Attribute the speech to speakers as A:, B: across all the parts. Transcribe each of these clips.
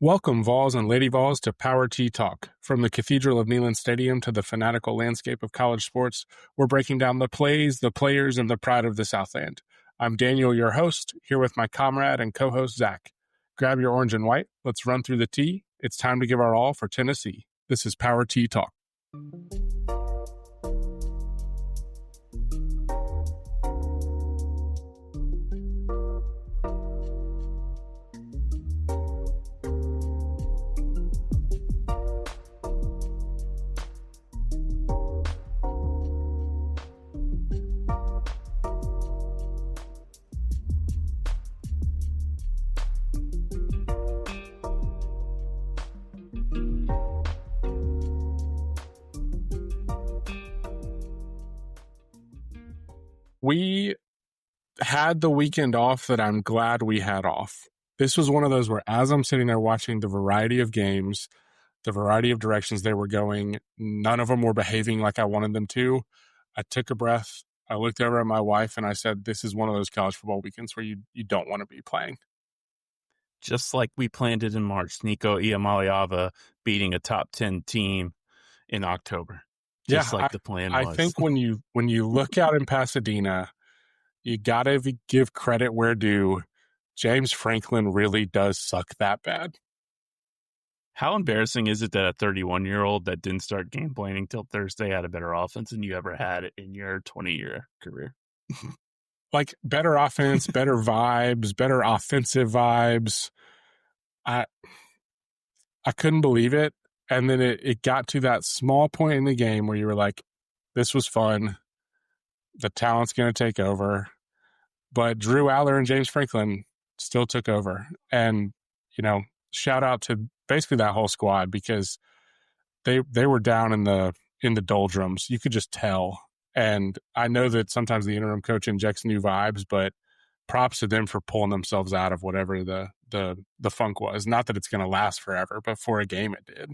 A: Welcome, Vols and Lady Vols, to Power T Talk. From the Cathedral of Neyland Stadium to the fanatical landscape of college sports, we're breaking down the plays, the players, and the pride of the Southland. I'm Daniel, your host, here with my comrade and co-host, Zach. Grab your orange and white. Let's run through the T. It's time to give our all for Tennessee. This is Power T Talk. We had the weekend off that I'm glad we had off. This was one of those where, as I'm sitting there watching the variety of games, the variety of directions they were going, none of them were behaving like I wanted them to. I took a breath. I looked over at my wife and I said, this is one of those college football weekends where you don't want to be playing.
B: Just like we planned it in March, Nico Iamaleava beating a top 10 team in October. Just like the plan was.
A: I think when you look out in Pasadena, you got to give credit where due. James Franklin really does suck that bad.
B: How embarrassing is it that a 31-year-old that didn't start game planning till Thursday had a better offense than you ever had in your 20-year career?
A: Like better offense, better vibes, better offensive vibes. I couldn't believe it. And then it got to that small point in the game where you were like, this was fun. The talent's going to take over. But Drew Aller and James Franklin still took over. And, shout out to basically that whole squad because they were down in the doldrums. You could just tell. And I know that sometimes the interim coach injects new vibes, but props to them for pulling themselves out of whatever the funk was. Not that it's going to last forever, but for a game it did.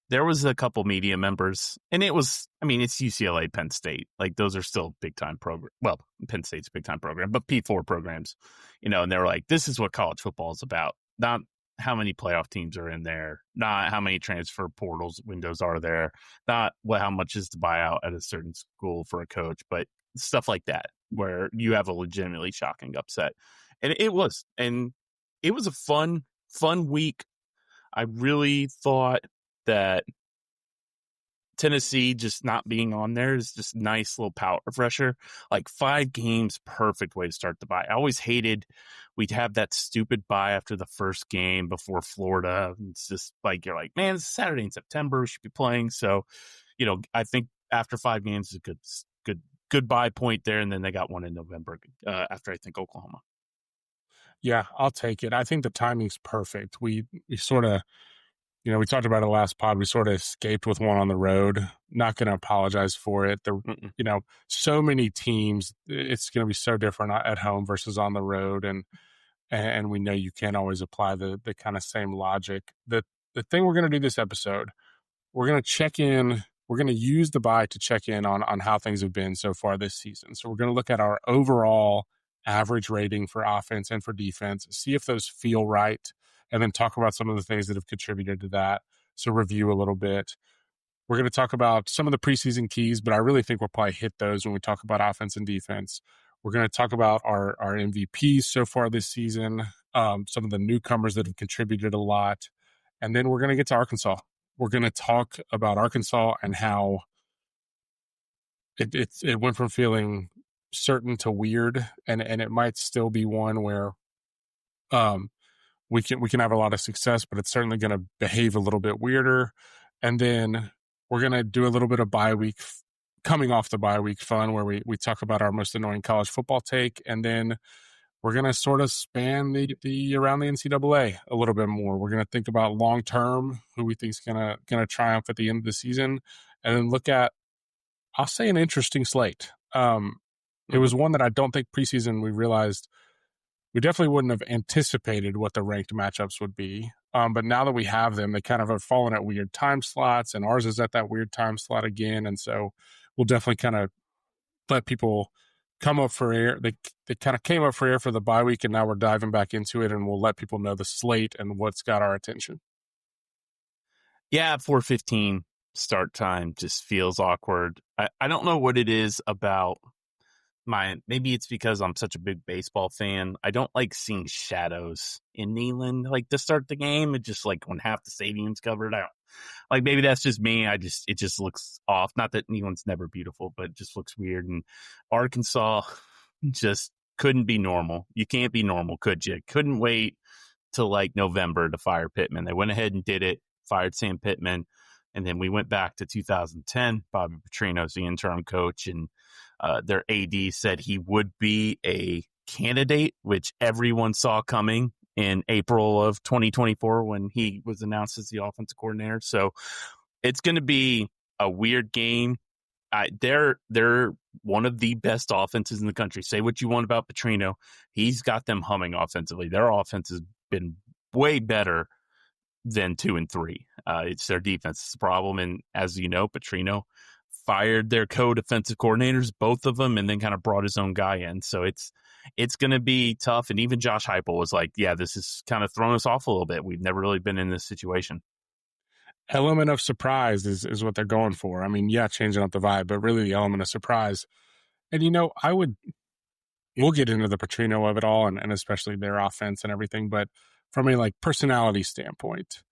B: There was a couple media members, and it's UCLA, Penn State. Like, those are still big-time program. Well, Penn State's a big-time program, but P4 programs, and they were like, this is what college football is about. Not how many playoff teams are in there, not how many transfer portals windows are there, not how much is the buyout at a certain school for a coach, but stuff like that, where you have a legitimately shocking upset. And it was a fun week. I really thought that Tennessee just not being on there is just nice little palate refresher. Like 5 games, perfect way to start the bye. I always hated we'd have that stupid bye after the first game before Florida. It's just like, you're like, man, it's Saturday in September, we should be playing. So, I think after 5 games is a good bye point there. And then they got one in November after, I think, Oklahoma.
A: Yeah, I'll take it. I think the timing's perfect. We sort of, we talked about it last pod. We sort of escaped with one on the road. Not going to apologize for it. So many teams, it's going to be so different at home versus on the road. And we know you can't always apply the kind of same logic. The thing we're going to do this episode, we're going to check in. We're going to use the bye to check in on how things have been so far this season. So we're going to look at our overall average rating for offense and for defense, see if those feel right, and then talk about some of the things that have contributed to that. So review a little bit. We're going to talk about some of the preseason keys, but I really think we'll probably hit those when we talk about offense and defense. We're going to talk about our MVPs so far this season, some of the newcomers that have contributed a lot. And then we're going to get to Arkansas. We're going to talk about Arkansas and how it went from feeling certain to weird, and it might still be one where we can have a lot of success, but it's certainly going to behave a little bit weirder. And then we're going to do a little bit of bye week, coming off the bye week fun, where we talk about our most annoying college football take. And then we're going to sort of span the around the NCAA a little bit more. We're going to think about long-term, who we think is going to triumph at the end of the season, and then look at, I'll say, an interesting slate. It was one that I don't think preseason we realized we definitely wouldn't have anticipated what the ranked matchups would be. But now that we have them, they kind of have fallen at weird time slots, and ours is at that weird time slot again. And so we'll definitely kind of let people come up for air. They kind of came up for air for the bye week, and now we're diving back into it, and we'll let people know the slate and what's got our attention.
B: Yeah, 4:15 start time just feels awkward. I don't know what it is about maybe it's because I'm such a big baseball fan. I don't like seeing shadows in Neyland like to start the game. It just like when half the stadium's covered. I don't like, maybe that's just me. It just looks off. Not that Neyland's never beautiful, but it just looks weird. And Arkansas just couldn't be normal. You can't be normal, could you? Couldn't wait till like November to fire Pittman. They went ahead and did it, fired Sam Pittman. And then we went back to 2010. Bobby Petrino's the interim coach, and their AD said he would be a candidate, which everyone saw coming in April of 2024 when he was announced as the offensive coordinator. So it's going to be a weird game. They're one of the best offenses in the country. Say what you want about Petrino. He's got them humming offensively. Their offense has been way better than 2 and 3. It's their defense is the problem. And as you know, Petrino fired their co-defensive coordinators, both of them, and then kind of brought his own guy in. So it's going to be tough. And even Josh Heupel was like, yeah, this is kind of throwing us off a little bit. We've never really been in this situation.
A: Element of surprise is what they're going for. I mean, yeah, changing up the vibe, but really the element of surprise. And, we'll get into the Petrino of it all and especially their offense and everything. But from a like personality standpoint,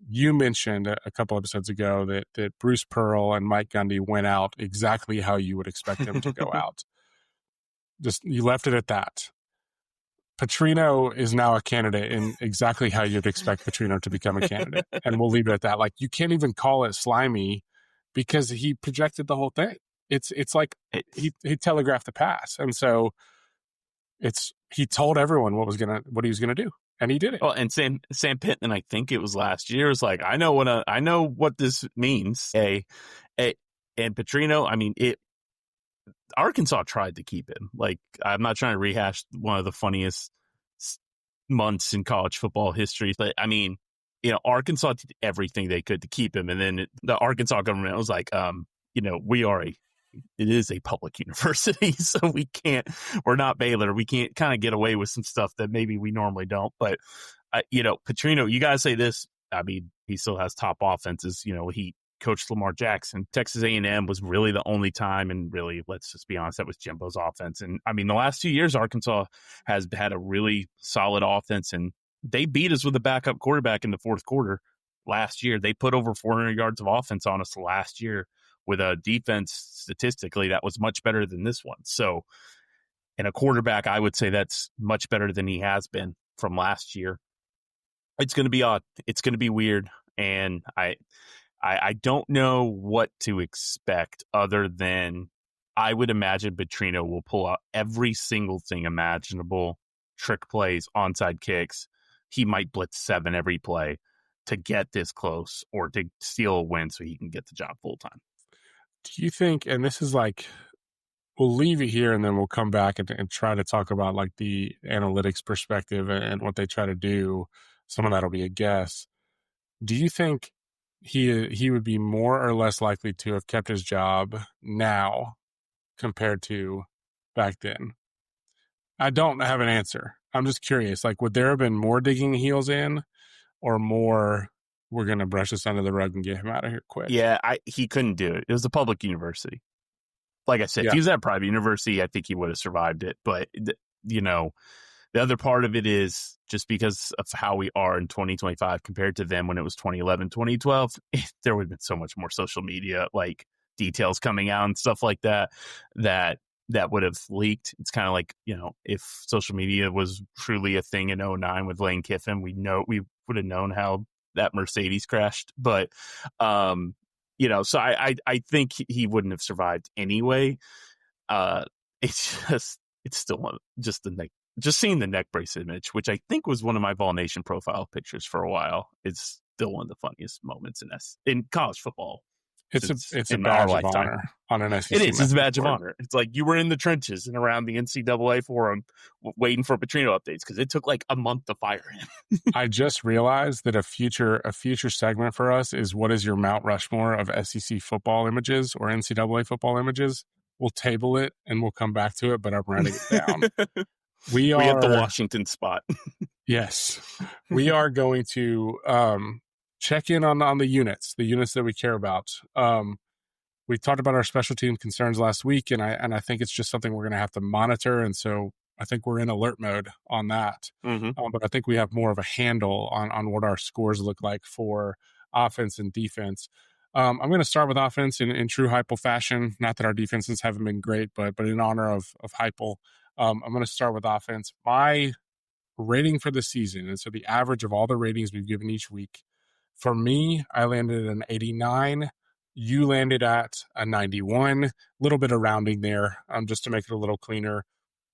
A: you mentioned a couple episodes ago that Bruce Pearl and Mike Gundy went out exactly how you would expect them to go out. Just, you left it at that. Petrino is now a candidate in exactly how you'd expect Petrino to become a candidate. And we'll leave it at that. Like, you can't even call it slimy because he projected the whole thing. It's like he telegraphed the pass. And so he told everyone what he was gonna do. And he did it.
B: Well, and Sam Pittman, I think it was last year, was like, I know what this means. And Petrino, I mean, Arkansas tried to keep him. Like, I'm not trying to rehash one of the funniest months in college football history, but I mean, Arkansas did everything they could to keep him, and then the Arkansas government was like, it is a public university, so we're not Baylor. We can't kind of get away with some stuff that maybe we normally don't. But, Petrino, you got to say this. I mean, he still has top offenses. He coached Lamar Jackson. Texas A&M was really the only time, and really, let's just be honest, that was Jimbo's offense. And, I mean, the last 2 years, Arkansas has had a really solid offense, and they beat us with a backup quarterback in the fourth quarter last year. They put over 400 yards of offense on us last year, with a defense statistically that was much better than this one. So, and a quarterback, I would say that's much better than he has been from last year. It's going to be odd. It's going to be weird. And I don't know what to expect other than I would imagine Petrino will pull out every single thing imaginable, trick plays, onside kicks. He might blitz 7 every play to get this close or to steal a win so he can get the job full time.
A: Do you think, and this is like, we'll leave it here and then we'll come back and try to talk about like the analytics perspective and what they try to do. Some of that will be a guess. Do you think he would be more or less likely to have kept his job now compared to back then? I don't have an answer. I'm just curious. Like, would there have been more digging heels in or more, we're going to brush this under the rug and get him out of here quick?
B: Yeah, he couldn't do it. It was a public university. Like I said, if he was at a private university, I think he would have survived it. But, the other part of it is just because of how we are in 2025 compared to them when it was 2011, 2012, there would have been so much more social media, like details coming out and stuff like that would have leaked. It's kind of like, if social media was truly a thing in 2009 with Lane Kiffin, we would have known how that Mercedes crashed. But, so I think he wouldn't have survived anyway. It's still just the neck. Just seeing the neck brace image, which I think was one of my Vol Nation profile pictures for a while, it's still one of the funniest moments in college football.
A: It's a badge of honor on an SEC.
B: It is. It's a badge of honor. It's like you were in the trenches and around the NCAA forum waiting for Petrino updates because it took like a month to fire him.
A: I just realized that a future segment for us is what is your Mount Rushmore of SEC football images or NCAA football images? we'll table it and we'll come back to it, but I'm writing it down. We
B: have the
A: are
B: Washington spot.
A: yes, we are going to check in on the units that we care about. We talked about our special team concerns last week, and I think it's just something we're going to have to monitor. And so I think we're in alert mode on that. But I think we have more of a handle on what our scores look like for offense and defense. I'm going to start with offense in true Heupel fashion. Not that our defenses haven't been great, but in honor of Heupel, I'm going to start with offense. My rating for the season, and so the average of all the ratings we've given each week, for me, I landed at an 89. You landed at a 91. A little bit of rounding there, just to make it a little cleaner.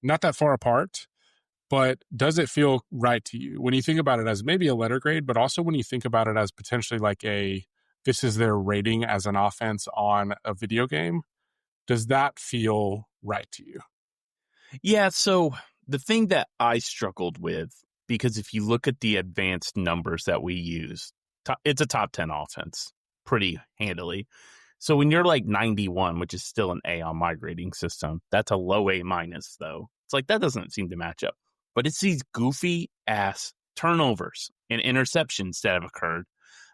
A: Not that far apart, but does it feel right to you when you think about it as maybe a letter grade, but also when you think about it as potentially like this is their rating as an offense on a video game? Does that feel right to you?
B: Yeah, so the thing that I struggled with, because if you look at the advanced numbers that we use, it's a top 10 offense pretty handily. So when you're like 91, which is still an A on my grading system, that's a low A minus, though. It's like that doesn't seem to match up. But it's these goofy ass turnovers and interceptions that have occurred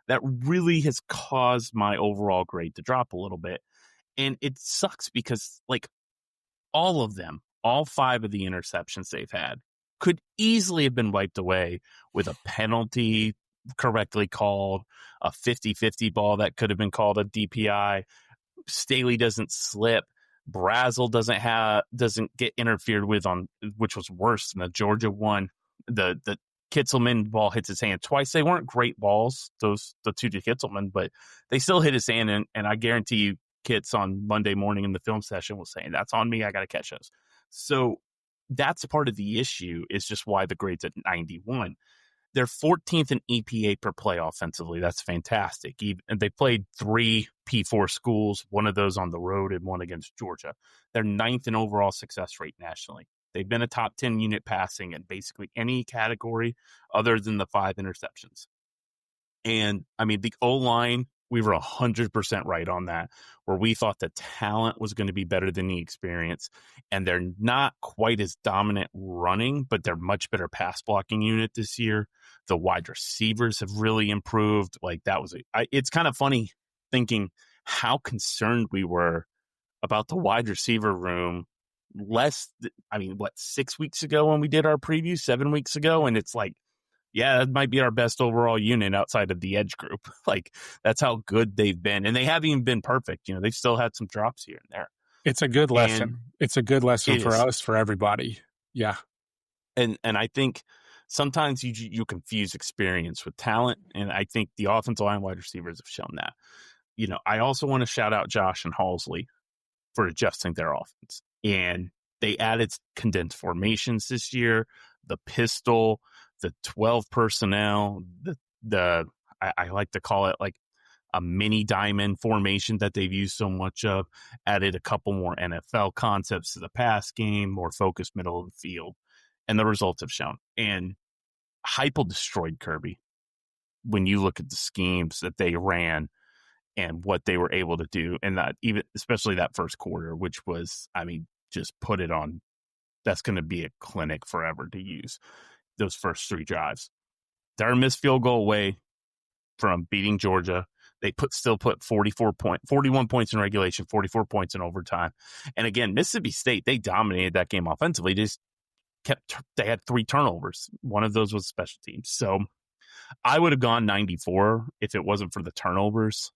B: that really has caused my overall grade to drop a little bit. And it sucks because like all of them, all 5 of the interceptions they've had could easily have been wiped away with a penalty correctly called, a 50-50 ball that could have been called a DPI. Staley doesn't slip. Brazel doesn't get interfered with on, which was worse than the Georgia one. The Kitzelman ball hits his hand twice. They weren't great balls, the two to Kitzelman, but they still hit his hand. And I guarantee you, Kits on Monday morning in the film session was saying, that's on me. I got to catch those. So that's part of the issue, is just why the grade's at 91. They're 14th in EPA per play offensively. That's fantastic. And they played 3 P4 schools, one of those on the road and one against Georgia. They're 9th in overall success rate nationally. They've been a top 10 unit passing in basically any category other than the 5 interceptions. And I mean, the O-line, we were 100% right on that, where we thought the talent was going to be better than the experience. And they're not quite as dominant running, but they're much better pass blocking unit this year. The wide receivers have really improved. Like that was, it's kind of funny thinking how concerned we were about the wide receiver room 6 weeks ago when we did our preview, 7 weeks ago. And it's like, yeah, that might be our best overall unit outside of the edge group. Like that's how good they've been. And they haven't even been perfect. You know, they've still had some drops here and there.
A: It's a good lesson. And it's a good lesson for us, for everybody. Yeah.
B: And I think sometimes you confuse experience with talent. And I think the offensive line wide receivers have shown that. You know, I also want to shout out Josh and Halsley for adjusting their offense. And they added condensed formations this year, the pistol, the 12 personnel, I like to call it like a mini diamond formation that they've used so much of, added a couple more NFL concepts to the pass game, more focused middle of the field, and the results have shown. And Heupel destroyed Kirby when you look at the schemes that they ran and what they were able to do, and that even especially that first quarter, which was, I mean, just put it on. That's going to be a clinic forever to use. Those first 3 drives, they're a missed field goal away from beating Georgia. They still put 41 points in regulation, 44 points in overtime. And again, Mississippi State, they dominated that game offensively. They had 3 turnovers. One of those was special teams. So I would have gone 94 if it wasn't for the turnovers.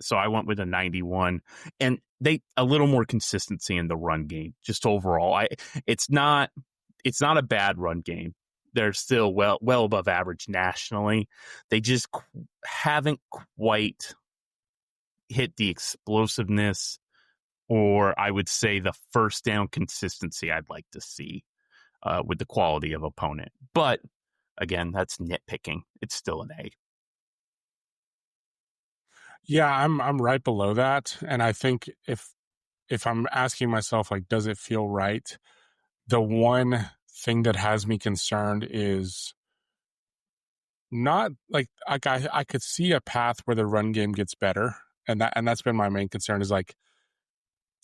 B: So I went with a 91, and a little more consistency in the run game. Just overall, it's not a bad run game. They're still well above average nationally. They just haven't quite hit the explosiveness, or I would say the first down consistency I'd like to see with the quality of opponent. But again, that's nitpicking. It's still an A.
A: Yeah, I'm right below that, and I think if I'm asking myself, like, does it feel right? The one thing that has me concerned is not like I could see a path where the run game gets better, and that's been my main concern, is like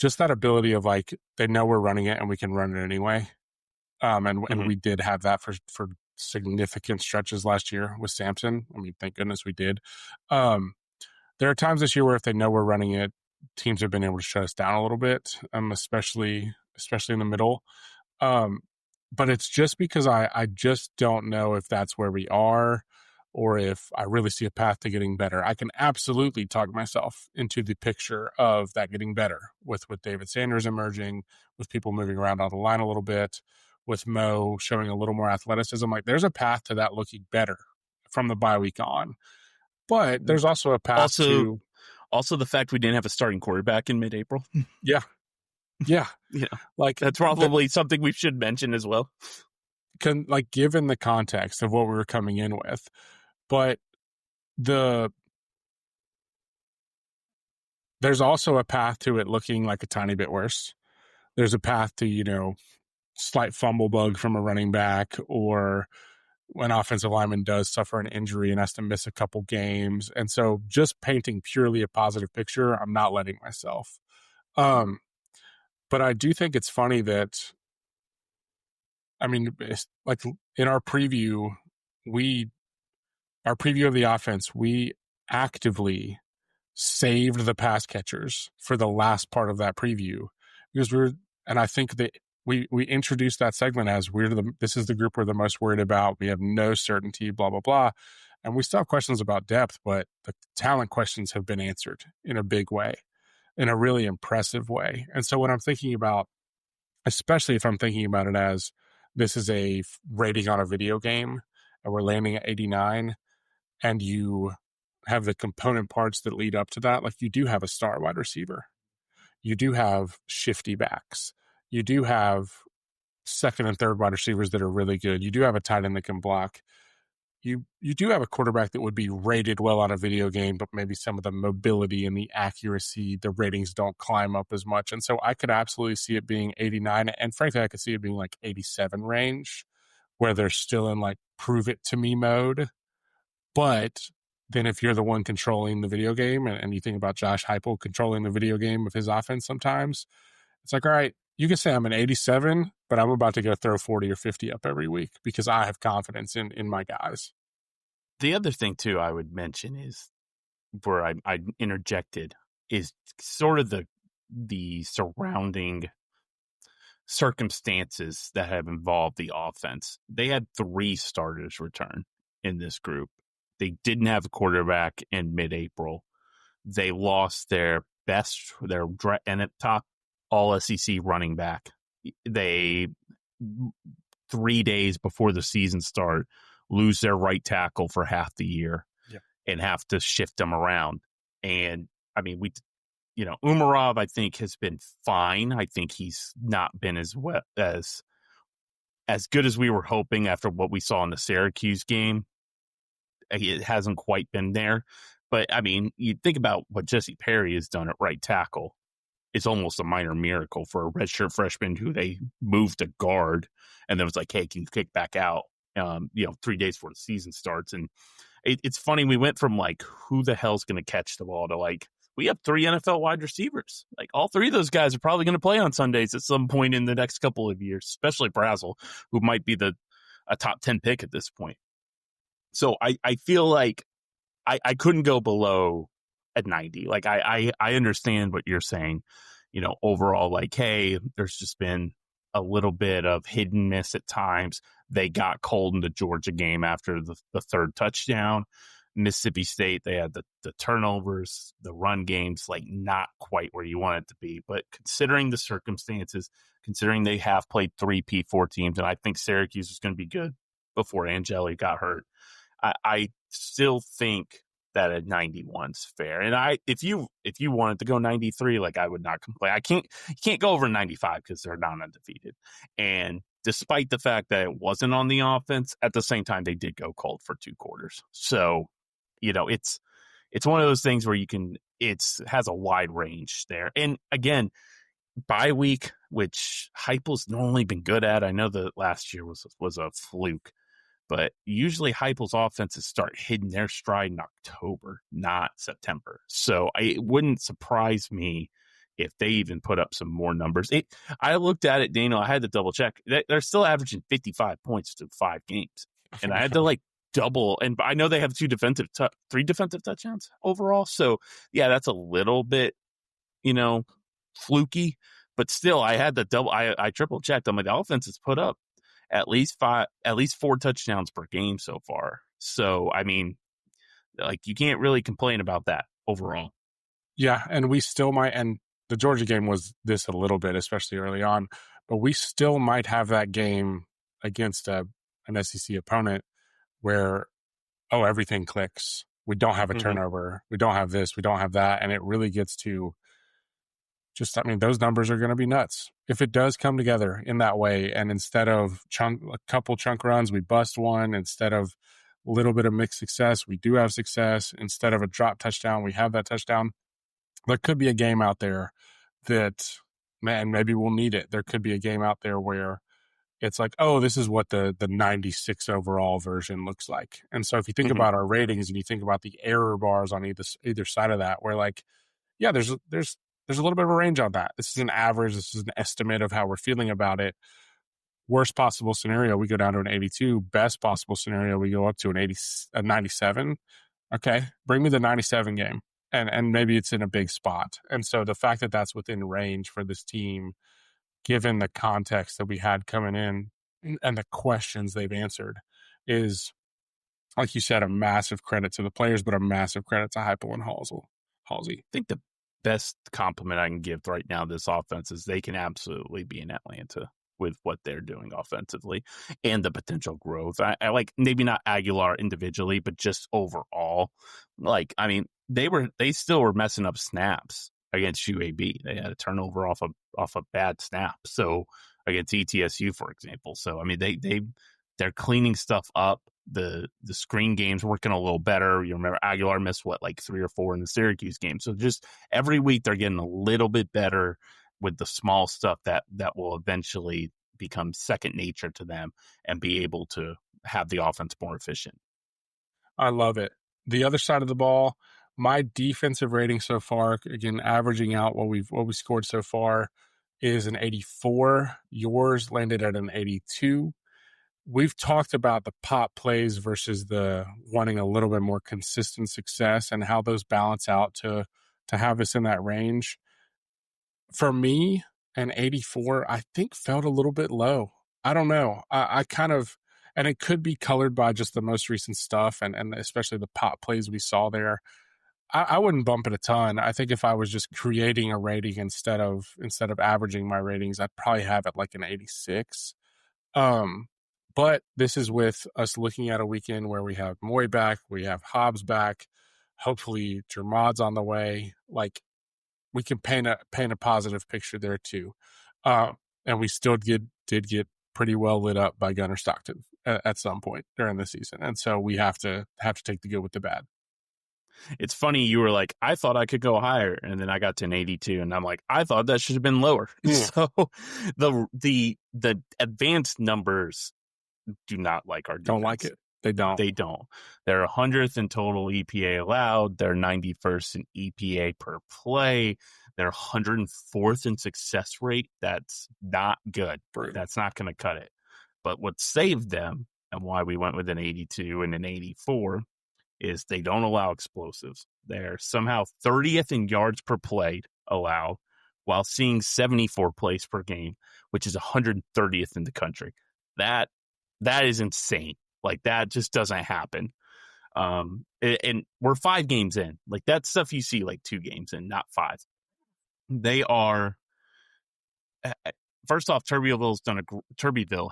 A: just that ability of like, they know we're running it and we can run it anyway. And we did have that for significant stretches last year with Samson. I mean, thank goodness we did. There are times this year where if they know we're running it, teams have been able to shut us down a little bit, especially in the middle. But it's just because I just don't know if that's where we are or if I really see a path to getting better. I can absolutely talk myself into the picture of that getting better with David Sanders emerging, with people moving around on the line a little bit, with Mo showing a little more athleticism. Like, there's a path to that looking better from the bye week on. But there's also a path to...
B: Also, the fact we didn't have a starting quarterback in mid-April.
A: Yeah. Like,
B: that's probably something we should mention as well.
A: Given the context of what we were coming in with, but there's also a path to it looking like a tiny bit worse. There's a path to, slight fumble bug from a running back, or when offensive lineman does suffer an injury and has to miss a couple games. And so just painting purely a positive picture, I'm not letting myself. But I do think it's funny that, I mean, like in our preview of the offense, we actively saved the pass catchers for the last part of that preview because I think that we introduced that segment as this is the group we're the most worried about. We have no certainty, blah, blah, blah. And we still have questions about depth, but the talent questions have been answered in a big way, in a really impressive way. And so when I'm thinking about, especially if I'm thinking about it as this is a rating on a video game and we're landing at 89 and you have the component parts that lead up to that, like you do have a star wide receiver. You do have shifty backs. You do have second and third wide receivers that are really good. You do have a tight end that can block. You do have a quarterback that would be rated well on a video game, but maybe some of the mobility and the accuracy, the ratings don't climb up as much. And so I could absolutely see it being 89. And frankly, I could see it being like 87 range, where they're still in like prove it to me mode. But then if you're the one controlling the video game, and you think about Josh Heupel controlling the video game of his offense sometimes, it's like, all right, you can say I'm an 87, but I'm about to go throw 40 or 50 up every week because I have confidence in my guys.
B: The other thing, too, I would mention is where I interjected is sort of the surrounding circumstances that have involved the offense. They had 3 starters return in this group. They didn't have a quarterback in mid-April. They lost their top all SEC running back. They 3 days before the season start lose their right tackle for half the year and have to shift them around. And I mean, Umarov, I think, has been fine. I think he's not been as well as good as we were hoping after what we saw in the Syracuse game. It hasn't quite been there. But I mean, you think about what Jesse Perry has done at right tackle. It's almost a minor miracle for a redshirt freshman who they moved to guard, and then was like, "Hey, can you kick back out?" 3 days before the season starts, and it's funny. We went from like, "Who the hell's going to catch the ball?" to like, we have 3 NFL wide receivers. Like all 3 of those guys are probably going to play on Sundays at some point in the next couple of years, especially Brazel, who might be a top 10 pick at this point. So I feel like I couldn't go below at 90. Like I understand what you're saying, overall, like, hey, there's just been a little bit of hit and miss at times. They got cold in the Georgia game after the 3rd touchdown. Mississippi State, they had the turnovers, the run games, like not quite where you want it to be. But considering the circumstances, considering they have played 3 P4 teams, and I think Syracuse was going to be good before Angeli got hurt, I still think that at 91's fair. And if you wanted to go 93, like I would not complain. You can't go over 95 because they're not undefeated. And despite the fact that it wasn't on the offense, at the same time they did go cold for 2 quarters. So, it's one of those things where it has a wide range there. And again, bye week, which Heupel's normally been good at. I know that last year was a fluke. But usually Heupel's offenses start hitting their stride in October, not September. So it wouldn't surprise me if they even put up some more numbers. I looked at it, Daniel. I had to double check. They're still averaging 55 points through 5 games, and I had to double. And I know they have 3 defensive touchdowns overall. So yeah, that's a little bit, fluky. But still, I had the double. I triple checked. I'm like, the offense has put up at least 4 touchdowns per game so far. So I mean, you can't really complain about that overall.
A: Yeah, and we still might. And the Georgia game was this a little bit, especially early on. But we still might have that game against an SEC opponent where, everything clicks. We don't have a turnover. We don't have this. We don't have that. And it really gets to those numbers are going to be nuts. If it does come together in that way, and instead of a couple chunk runs, we bust one. Instead of a little bit of mixed success, we do have success. Instead of a drop touchdown, we have that touchdown. There could be a game out there that, man, maybe we'll need it. There could be a game out there where it's like, this is what the 96 overall version looks like. And so if you think about our ratings and you think about the error bars on either side of that, we're like, yeah, there's a little bit of a range on that. This is an average. This is an estimate of how we're feeling about it. Worst possible scenario, we go down to an 82. Best possible scenario, we go up to a 97. Okay, bring me the 97 game. And maybe it's in a big spot. And so the fact that that's within range for this team, given the context that we had coming in and the questions they've answered, is, like you said, a massive credit to the players, but a massive credit to Heupel and Halsey.
B: I think the best compliment I can give right now to this offense is they can absolutely be in Atlanta with what they're doing offensively and the potential growth. I like, maybe not Aguilar individually, but just overall. They still were messing up snaps against UAB. They had a turnover off a bad snap. So against ETSU, for example. So I mean, they're cleaning stuff up. The screen game's working a little better. You remember Aguilar missed 3 or 4 in the Syracuse game. So just every week they're getting a little bit better with the small stuff that will eventually become second nature to them and be able to have the offense more efficient.
A: I love it. The other side of the ball, my defensive rating so far, again, averaging out what we scored so far, is an 84. Yours landed at an 82. We've talked about the pop plays versus the wanting a little bit more consistent success and how those balance out to have us in that range. For me, an 84, I think felt a little bit low. I don't know. I kind of, and it could be colored by just the most recent stuff and especially the pop plays we saw there. I wouldn't bump it a ton. I think if I was just creating a rating instead of averaging my ratings, I'd probably have it like an 86. But this is with us looking at a weekend where we have Moy back, we have Hobbs back, hopefully Jermad's on the way. Like, we can paint a positive picture there too. And we still did get pretty well lit up by Gunnar Stockton at some point during the season. And so we have to take the good with the bad.
B: It's funny, you were like, I thought I could go higher, and then I got to an 82, and I'm like, I thought that should have been lower. Yeah. So the advanced numbers do not like our defense.
A: Don't like it. They don't.
B: They're 100th in total EPA allowed. They're 91st in EPA per play. They're 104th in success rate. That's not good. That's not going to cut it. But what saved them and why we went with an 82 and an 84 is they don't allow explosives. They're somehow 30th in yards per play allowed while seeing 74 plays per game, which is 130th in the country. That is insane. Like, that just doesn't happen. And we're 5 games in. Like, that's stuff you see like 2 games in, not 5. They are, first off, Turbeville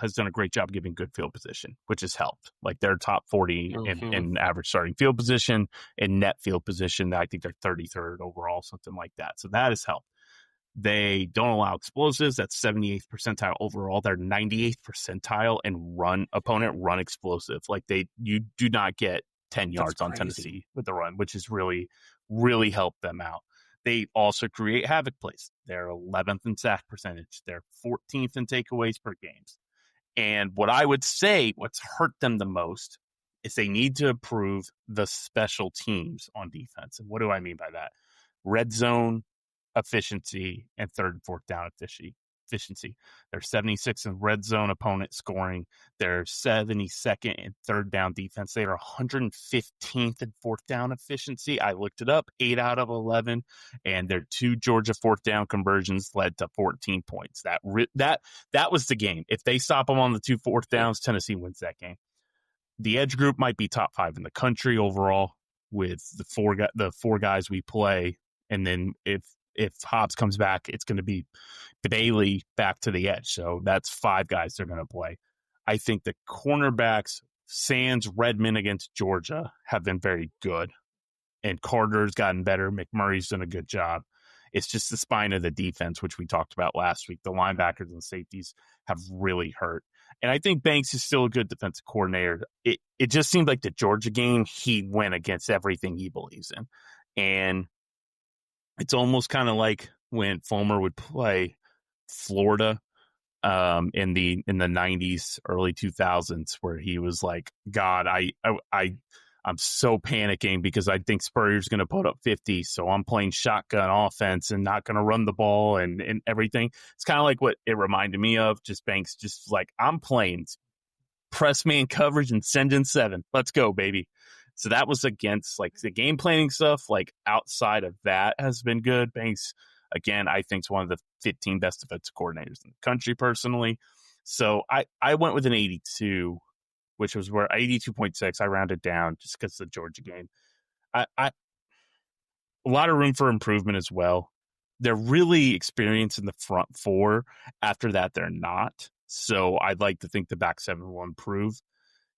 B: has done a great job giving good field position, which has helped. Like, they're top 40 in average starting field position, in net field position. I think they're 33rd overall, something like that. So that has helped. They don't allow explosives. That's 78th percentile overall. They're 98th percentile in opponent run explosive. Like, you do not get 10 yards on Tennessee with the run, which has really, really helped them out. They also create havoc plays. They're 11th in sack percentage. They're 14th in takeaways per games. And what I would say, what's hurt them the most is they need to improve the special teams on defense. And what do I mean by that? Red zone efficiency and third and fourth down efficiency. They're 76th in red zone opponent scoring. They're 72nd in third down defense. They are 115th in fourth down efficiency. I looked it up, 8 out of 11, and their 2 Georgia fourth down conversions led to 14 points. That was the game. If they stop them on the 2 fourth downs, Tennessee wins that game. The edge group might be top 5 in the country overall with the four guys we play, and then if Hobbs comes back, it's going to be Bailey back to the edge. So that's 5 guys they're going to play. I think the cornerbacks, Sands, Redmond against Georgia, have been very good. And Carter's gotten better. McMurray's done a good job. It's just the spine of the defense, which we talked about last week. The linebackers and safeties have really hurt. And I think Banks is still a good defensive coordinator. It just seemed like the Georgia game, he went against everything he believes in. And it's almost kind of like when Fulmer would play Florida in the 90s, early 2000s, where he was like, God, I'm so panicking because I think Spurrier's going to put up 50, so I'm playing shotgun offense and not going to run the ball and everything. It's kind of like what it reminded me of, just Banks, just like, I'm playing press man coverage and send in 7. Let's go, baby. So that was against like the game planning stuff. Like outside of that has been good. Banks, again, I think is one of the 15 best defensive coordinators in the country personally. So I went with an 82, which was where 82.6. I rounded down just because of the Georgia game. A lot of room for improvement as well. They're really experienced in the front 4. After that, they're not. So I'd like to think the back 7 will improve.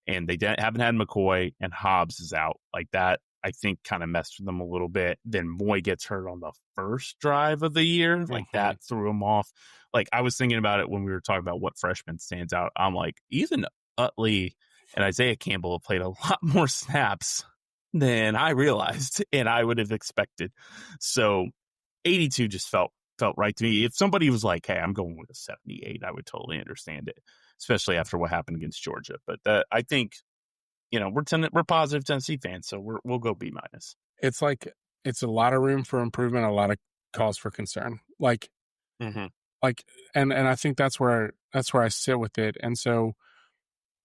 B: And they haven't had McCoy, and Hobbs is out. Like that, I think, kind of messed with them a little bit. Then Moy gets hurt on the first drive of the year. Like that threw him off. Like I was thinking about it when we were talking about what freshman stands out. I'm like, even Utley and Isaiah Campbell have played a lot more snaps than I realized and I would have expected. So 82 just felt right to me. If somebody was like, hey, I'm going with a 78, I would totally understand it, especially after what happened against Georgia. But I think, we're positive Tennessee fans, so we'll go B-.
A: It's like, it's a lot of room for improvement, a lot of cause for concern. Like, and I think that's where I sit with it. And so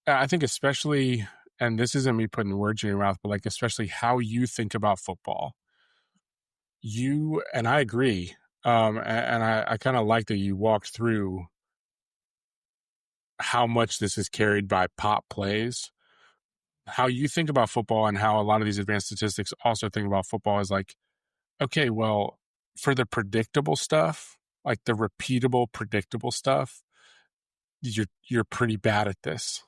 A: I think especially, and this isn't me putting words in your mouth, but like especially how you think about football. And I agree. And I kind of like that you walked through how much this is carried by pop plays. How you think about football and how a lot of these advanced statistics also think about football is like, okay, well, for the predictable stuff, like the repeatable, predictable stuff, you're pretty bad at this.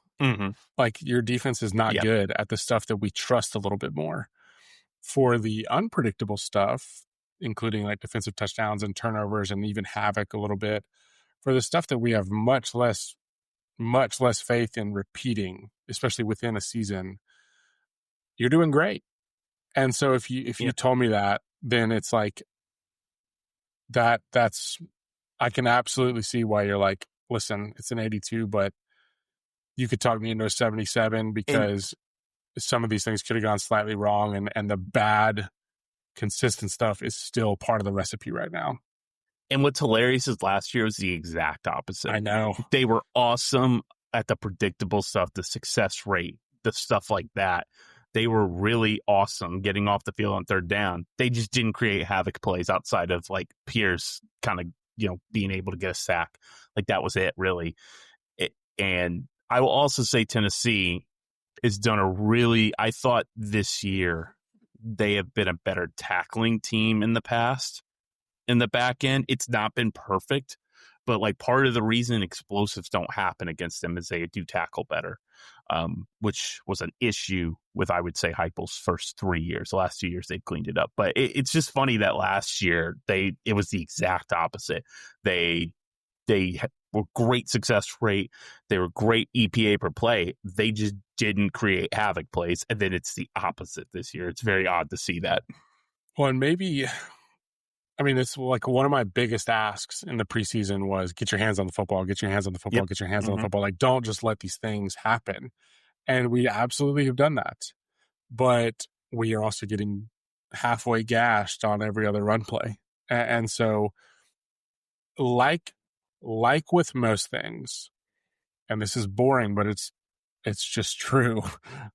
A: Like your defense is not good at the stuff that we trust a little bit more. For the unpredictable stuff, including like defensive touchdowns and turnovers and even havoc a little bit, for the stuff that we have much less faith in repeating, especially within a season, you're doing great. And so if you told me that, then it's like that's I can absolutely see why you're like, listen, it's an 82, but you could talk me into a 77 because some of these things could have gone slightly wrong, and the bad consistent stuff is still part of the recipe right now.
B: And what's hilarious is last year was the exact opposite.
A: I know.
B: They were awesome at the predictable stuff, the success rate, the stuff like that. They were really awesome getting off the field on third down. They just didn't create havoc plays outside of like Pierce kind of, being able to get a sack. Like that was it, really. And I will also say Tennessee has done I thought this year they have been a better tackling team in the past. In the back end, it's not been perfect, but like part of the reason explosives don't happen against them is they do tackle better, which was an issue with, I would say, Heupel's first 3 years. The last 2 years, they've cleaned it up. But it's just funny that last year, it was the exact opposite. They were great success rate. They were great EPA per play. They just didn't create havoc plays. And then it's the opposite this year. It's very odd to see that.
A: Well, and maybe, I mean, it's like one of my biggest asks in the preseason was get your hands on the football, get your hands on the football, get your hands on the football. Like, don't just let these things happen. And we absolutely have done that. But we are also getting halfway gashed on every other run play. And so, like with most things, and this is boring, but it's just true.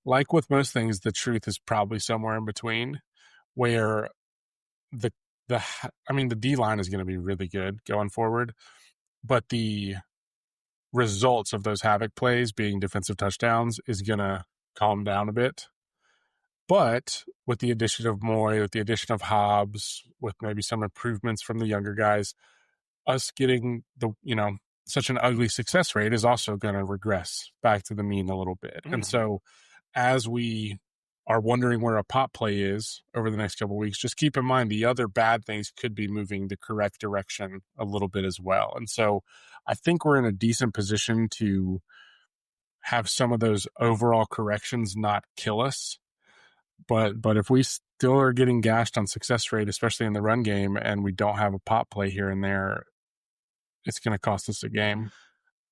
A: Like with most things, the truth is probably somewhere in between, where the the D line is going to be really good going forward, but the results of those havoc plays being defensive touchdowns is going to calm down a bit. But with the addition of Moy, with the addition of Hobbs, with maybe some improvements from the younger guys, us getting such an ugly success rate is also going to regress back to the mean a little bit. And so as we are wondering where a pop play is over the next couple of weeks, just keep in mind the other bad things could be moving the correct direction a little bit as well. And so I think we're in a decent position to have some of those overall corrections not kill us. But if we still are getting gashed on success rate, especially in the run game, and we don't have a pop play here and there, it's going to cost us a game.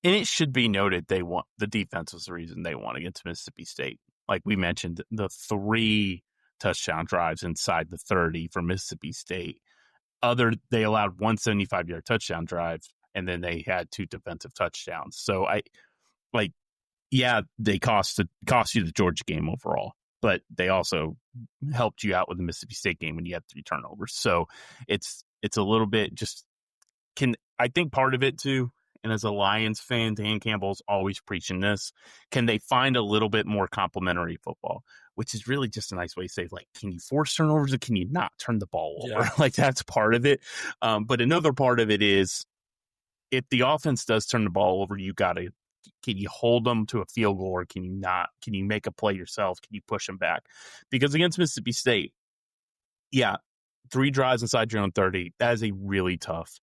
B: And it should be noted the defense was the reason they won against Mississippi State. Like we mentioned, the 3 touchdown drives inside the 30 for Mississippi State. They allowed 1 75-yard touchdown drive, and then they had 2 defensive touchdowns. So they cost you the Georgia game overall, but they also helped you out with the Mississippi State game when you had 3 turnovers. So it's a little bit I think part of it too, and as a Lions fan, Dan Campbell's always preaching this, can they find a little bit more complementary football, which is really just a nice way to say, like, can you force turnovers or can you not turn the ball over?
A: Yeah.
B: Like, that's part of it. But another part of it is if the offense does turn the ball over, can you hold them to a field goal or can you not? Can you make a play yourself? Can you push them back? Because against Mississippi State, 3 drives inside your own 30, that is a really tough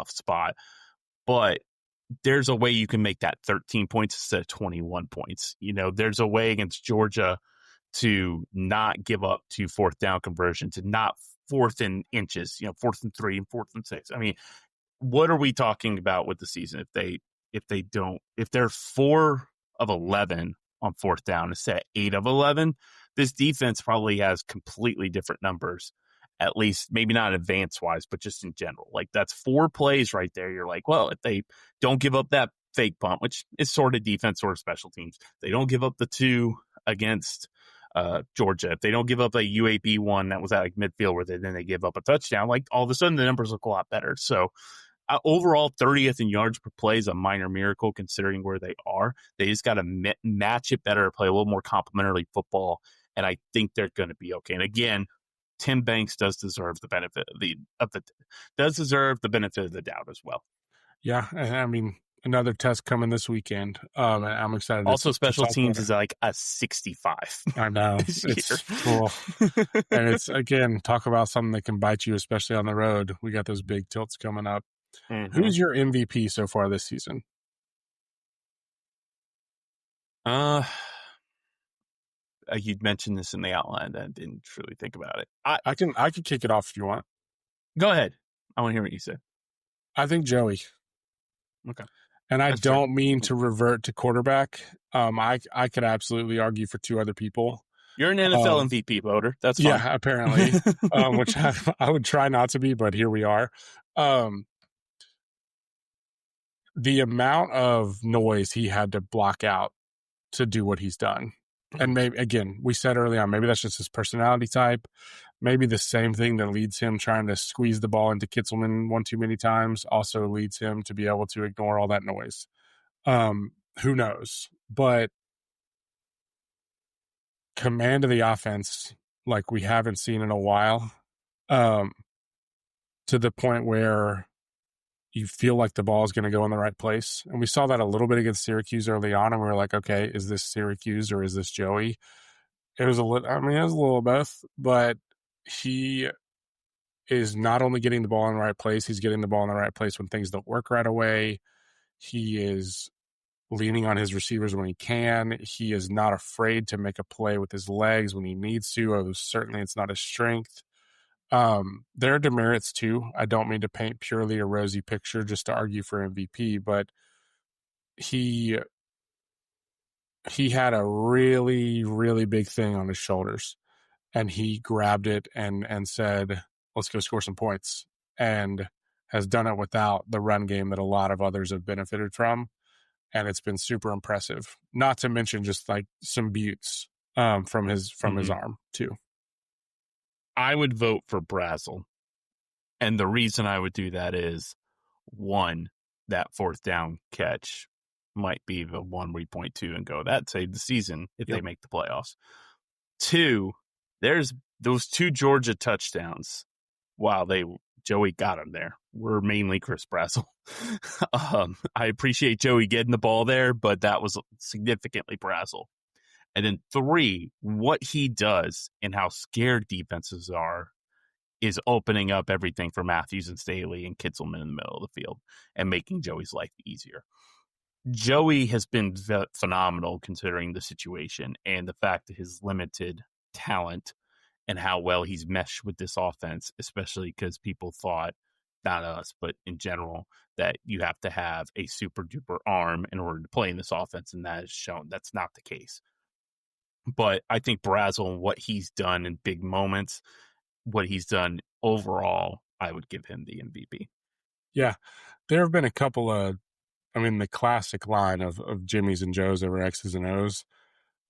B: spot. But there's a way you can make that 13 points instead of 21 points. There's a way against Georgia to not give up to 4th down conversion, to not 4th and inches, 4th and 3 and 4th and 6. I mean, what are we talking about with the season if they're 4 of 11 on 4th down instead of 8 of 11? This defense probably has completely different numbers, at least maybe not advance wise, but just in general. Like, that's 4 plays right there. You're like, well, if they don't give up that fake punt, which is sort of defense, sort of special teams, they don't give up the 2 against Georgia, if they don't give up a UAB 1 that was at like midfield where then they give up a touchdown, like all of a sudden the numbers look a lot better. So overall, 30th in yards per play is a minor miracle considering where they are. They just got to match it better, play a little more complementary football, and I think they're going to be okay. And again, Tim Banks does deserve the benefit of the benefit of the doubt as well.
A: Yeah, I mean, another test coming this weekend. I'm excited.
B: Also, special teams is like a 65.
A: I know. It's cool. And it's, again, talk about something that can bite you, especially on the road. We got those big tilts coming up. Mm-hmm. Who's your MVP so far this season?
B: You'd mentioned this in the outline. I didn't truly think about it.
A: I can kick it off if you want.
B: Go ahead. I want to hear what you said.
A: I think Joey.
B: Okay.
A: And I don't mean to revert to quarterback. I could absolutely argue for 2 other people.
B: You're an NFL MVP voter. That's fine.
A: Yeah, apparently, which I would try not to be, but here we are. The amount of noise he had to block out to do what he's done. And maybe, again, we said early on, maybe that's just his personality type. Maybe the same thing that leads him trying to squeeze the ball into Kitzelman 1 too many times also leads him to be able to ignore all that noise. Who knows? But command of the offense, like we haven't seen in a while, to the point where you feel like the ball is going to go in the right place. And we saw that a little bit against Syracuse early on, and we were like, okay, is this Syracuse or is this Joey? It was it was a little of both, but he is not only getting the ball in the right place, he's getting the ball in the right place when things don't work right away. He is leaning on his receivers when he can. He is not afraid to make a play with his legs when he needs to. Certainly it's not his strength. There are demerits too. I don't mean to paint purely a rosy picture just to argue for MVP, but he had a really, really big thing on his shoulders, and he grabbed it and said, let's go score some points. and has done it without the run game that a lot of others have benefited from. And it's been super impressive. Not to mention just like some buttes from his arm too.
B: I would vote for Brazel. And the reason I would do that is, one, that fourth down catch might be the one we point to and go, that saved the season if they make the playoffs. Two, there's those 2 Georgia touchdowns. Wow, Joey got him there. We're mainly Chris Brazel. I appreciate Joey getting the ball there, but that was significantly Brazel. And then 3, what he does and how scared defenses are is opening up everything for Matthews and Staley and Kitzelman in the middle of the field and making Joey's life easier. Joey has been phenomenal considering the situation and the fact that his limited talent and how well he's meshed with this offense, especially because people thought, not us, but in general, that you have to have a super duper arm in order to play in this offense. And that is shown that's not the case. But I think Brazel and what he's done in big moments, what he's done overall, I would give him the MVP.
A: Yeah. There have been a couple of, the classic line of Jimmys and Joes over X's and O's,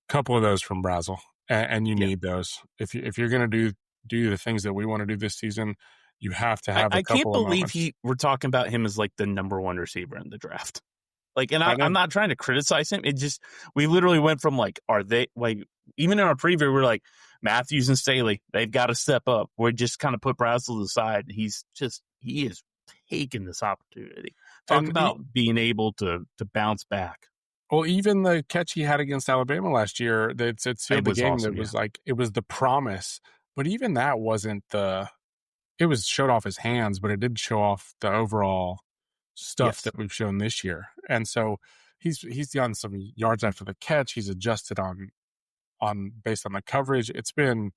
A: a couple of those from Brazel. And you need those. If you're going to do the things that we want to do this season, you have to have a couple of moments. I can't
B: believe we're talking about him as like the number 1 receiver in the draft. Like, and I'm not trying to criticize him. It just, we literally went from like, are they like, even in our preview, we're like, Matthews and Staley, they've got to step up. We just kind of put Brazel to the side. He is taking this opportunity. Talk about being able to bounce back.
A: Well, even the catch he had against Alabama last year, that sealed the game. Awesome, that was like, it was the promise. But even that wasn't it was showed off his hands, but it did show off the overall stuff that we've shown this year. And so he's done some yards after the catch. He's adjusted on based on the coverage. It's been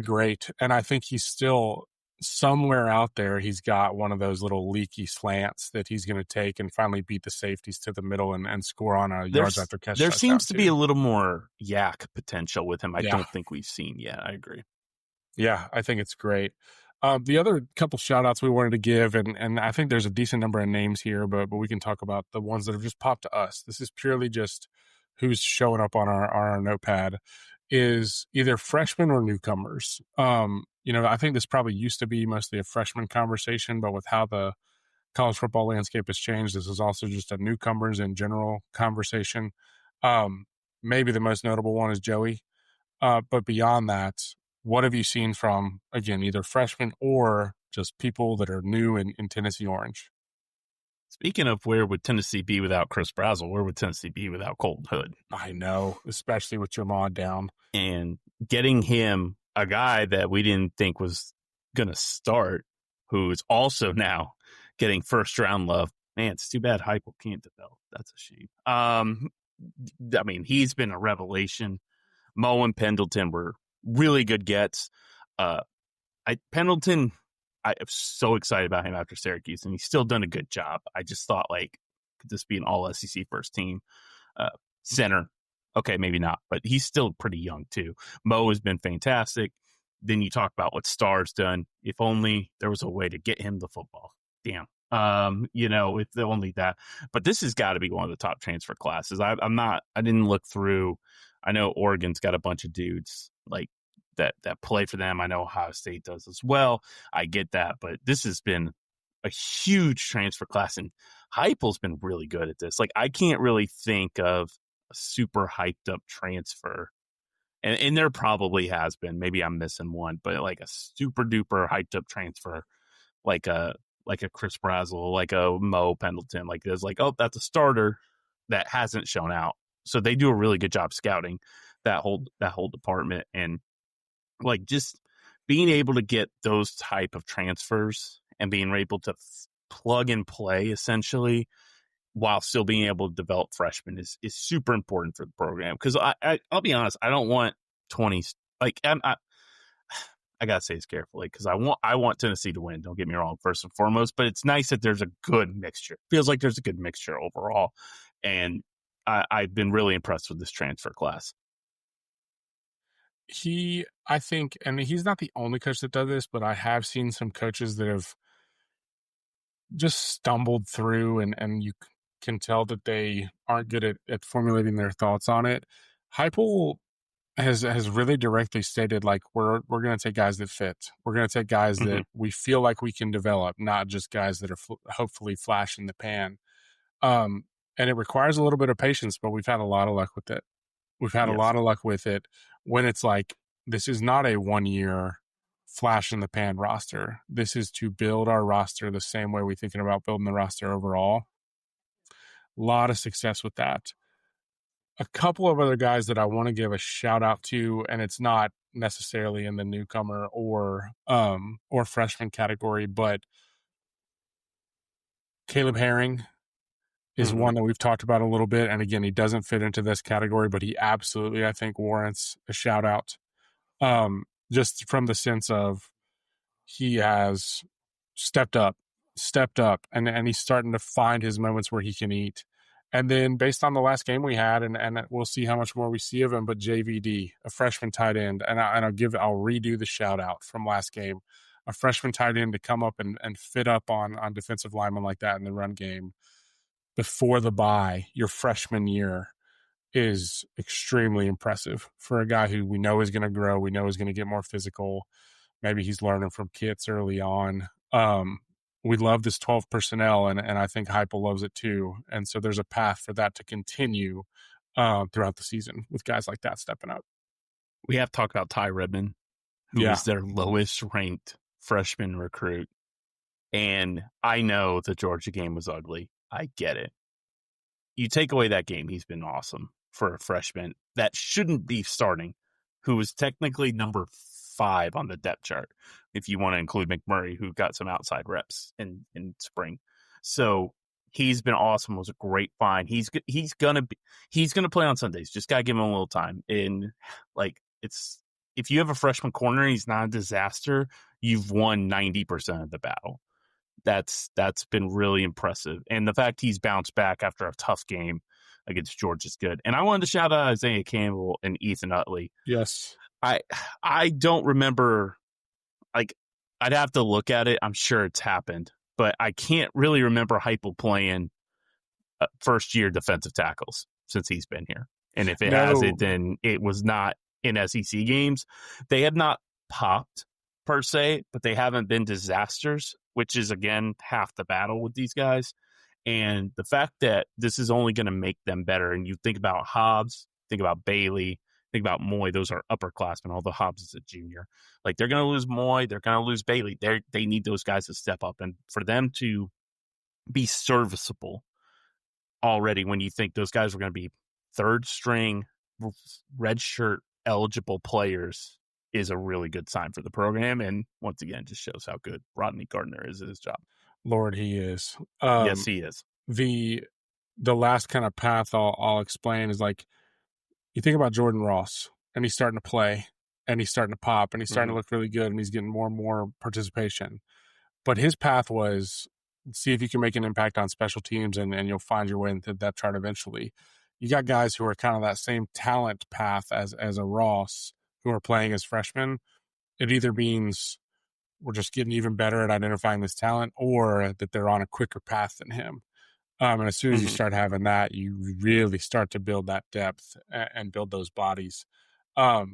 A: great. And I think he's still somewhere out there. He's got one of those little leaky slants that he's going to take and finally beat the safeties to the middle and score on a yards after catch.
B: There seems to be a little more yak potential with him. I don't think we've seen yet. I agree.
A: Yeah, I think it's great. The other couple shout outs we wanted to give, and I think there's a decent number of names here, but we can talk about the ones that have just popped to us. This is purely just who's showing up on our notepad, is either freshmen or newcomers. I think this probably used to be mostly a freshman conversation, but with how the college football landscape has changed, this is also just a newcomers in general conversation. Maybe the most notable one is Joey. But beyond that, what have you seen from, again, either freshmen or just people that are new in Tennessee Orange?
B: Speaking of where would Tennessee be without Chris Brazel, where would Tennessee be without Colton Hood?
A: I know, especially with Jamad down.
B: And getting him, a guy that we didn't think was going to start, who is also now getting first-round love. Man, it's too bad Heupel can't develop. That's a shame. He's been a revelation. Mo and Pendleton were really good gets. Pendleton, I am so excited about him after Syracuse, and he's still done a good job. I just thought, could this be an all SEC first team center? Okay, maybe not, but he's still pretty young too. Mo has been fantastic. Then you talk about what Starr's done. If only there was a way to get him the football. Damn. If only that. But this has got to be one of the top transfer classes. I didn't look through. I know Oregon's got a bunch of dudes that play for them. I know Ohio State does as well. I get that, but this has been a huge transfer class, and Heupel's been really good at this. I can't really think of a super hyped up transfer, and there probably has been. Maybe I'm missing one, but a super duper hyped up transfer, like a Chris Brazel, like a Mo Pendleton, there's that's a starter that hasn't shown out. So they do a really good job scouting that whole department, and just being able to get those type of transfers and being able to plug and play essentially while still being able to develop freshmen is super important for the program. Because I'll be honest, I don't want 20s. I gotta say this carefully because I want Tennessee to win. Don't get me wrong, first and foremost, but it's nice that there's a good mixture. Feels like there's a good mixture overall, and I've been really impressed with this transfer class.
A: I think, and he's not the only coach that does this, but I have seen some coaches that have just stumbled through, and you can tell that they aren't good at formulating their thoughts on it. Heupel has really directly stated, like, we're going to take guys that fit. We're going to take guys that we feel like we can develop, not just guys that are hopefully flash in the pan. And it requires a little bit of patience, but we've had a lot of luck with it. We've had a lot of luck with it when it's like, this is not a 1 year flash in the pan roster. This is to build our roster the same way we're thinking about building the roster overall. A lot of success with that. A couple of other guys that I want to give a shout out to, and it's not necessarily in the newcomer or freshman category, but Caleb Herring is one that we've talked about a little bit. And again, he doesn't fit into this category, but he absolutely, I think, warrants a shout out. Just from the sense of he has stepped up, and he's starting to find his moments where he can eat. And then based on the last game we had, and we'll see how much more we see of him, but JVD, a freshman tight end, and I'll redo the shout out from last game, a freshman tight end to come up and fit up on defensive linemen like that in the run game before the bye, your freshman year, is extremely impressive for a guy who we know is going to grow. We know is going to get more physical. Maybe he's learning from Kits early on. We love this 12 personnel, and I think Heupel loves it too. And so there's a path for that to continue throughout the season with guys like that stepping up.
B: We have to talk about Ty Redmond, who was their lowest ranked freshman recruit. And I know the Georgia game was ugly. I get it. You take away that game, he's been awesome for a freshman that shouldn't be starting, who was technically number 5 on the depth chart, if you want to include McMurray, who got some outside reps in spring. So he's been awesome. Was a great find. He's gonna play on Sundays. Just gotta give him a little time. And like, it's, if you have a freshman corner, he's not a disaster. You've won 90% of the battle. That's been really impressive. And the fact he's bounced back after a tough game against Georgia is good. And I wanted to shout out Isaiah Campbell and Ethan Utley.
A: Yes.
B: I don't remember, like, I'd have to look at it. I'm sure it's happened, but I can't really remember Heupel playing first-year defensive tackles since he's been here. And if it has it, then it was not in SEC games. They have not popped per se, but they haven't been disasters, which is, again, half the battle with these guys. And the fact that this is only going to make them better, and you think about Hobbs, think about Bailey, think about Moy, those are upperclassmen, although Hobbs is a junior. Like, they're going to lose Moy, they're going to lose Bailey. They need those guys to step up. And for them to be serviceable already, when you think those guys were going to be third-string, redshirt eligible players, is a really good sign for the program. And once again, just shows how good Rodney Gardner is at his job.
A: Lord, he is.
B: Yes, he is.
A: The last kind of path I'll explain is, like, you think about Jordan Ross, and he's starting to play, and he's starting to pop, and he's starting to look really good, and he's getting more and more participation. But his path was, see if you can make an impact on special teams, and you'll find your way into that chart eventually. You got guys who are kind of that same talent path as a Ross, who are playing as freshmen. It either means we're just getting even better at identifying this talent, or that they're on a quicker path than him. And as soon as you start having that, you really start to build that depth and build those bodies. I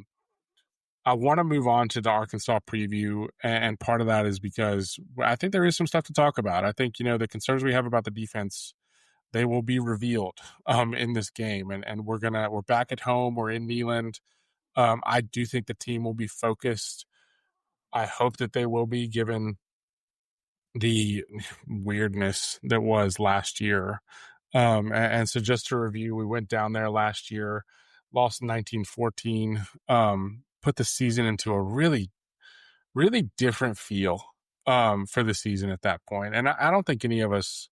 A: want to move on to the Arkansas preview, and part of that is because I think there is some stuff to talk about. I think, the concerns we have about the defense, they will be revealed in this game, and we're back at home. We're in Neyland. I do think the team will be focused. I hope that they will be, given the weirdness that was last year. And so just to review, we went down there last year, lost 19-14, put the season into a really, really different feel for the season at that point. And I don't think any of us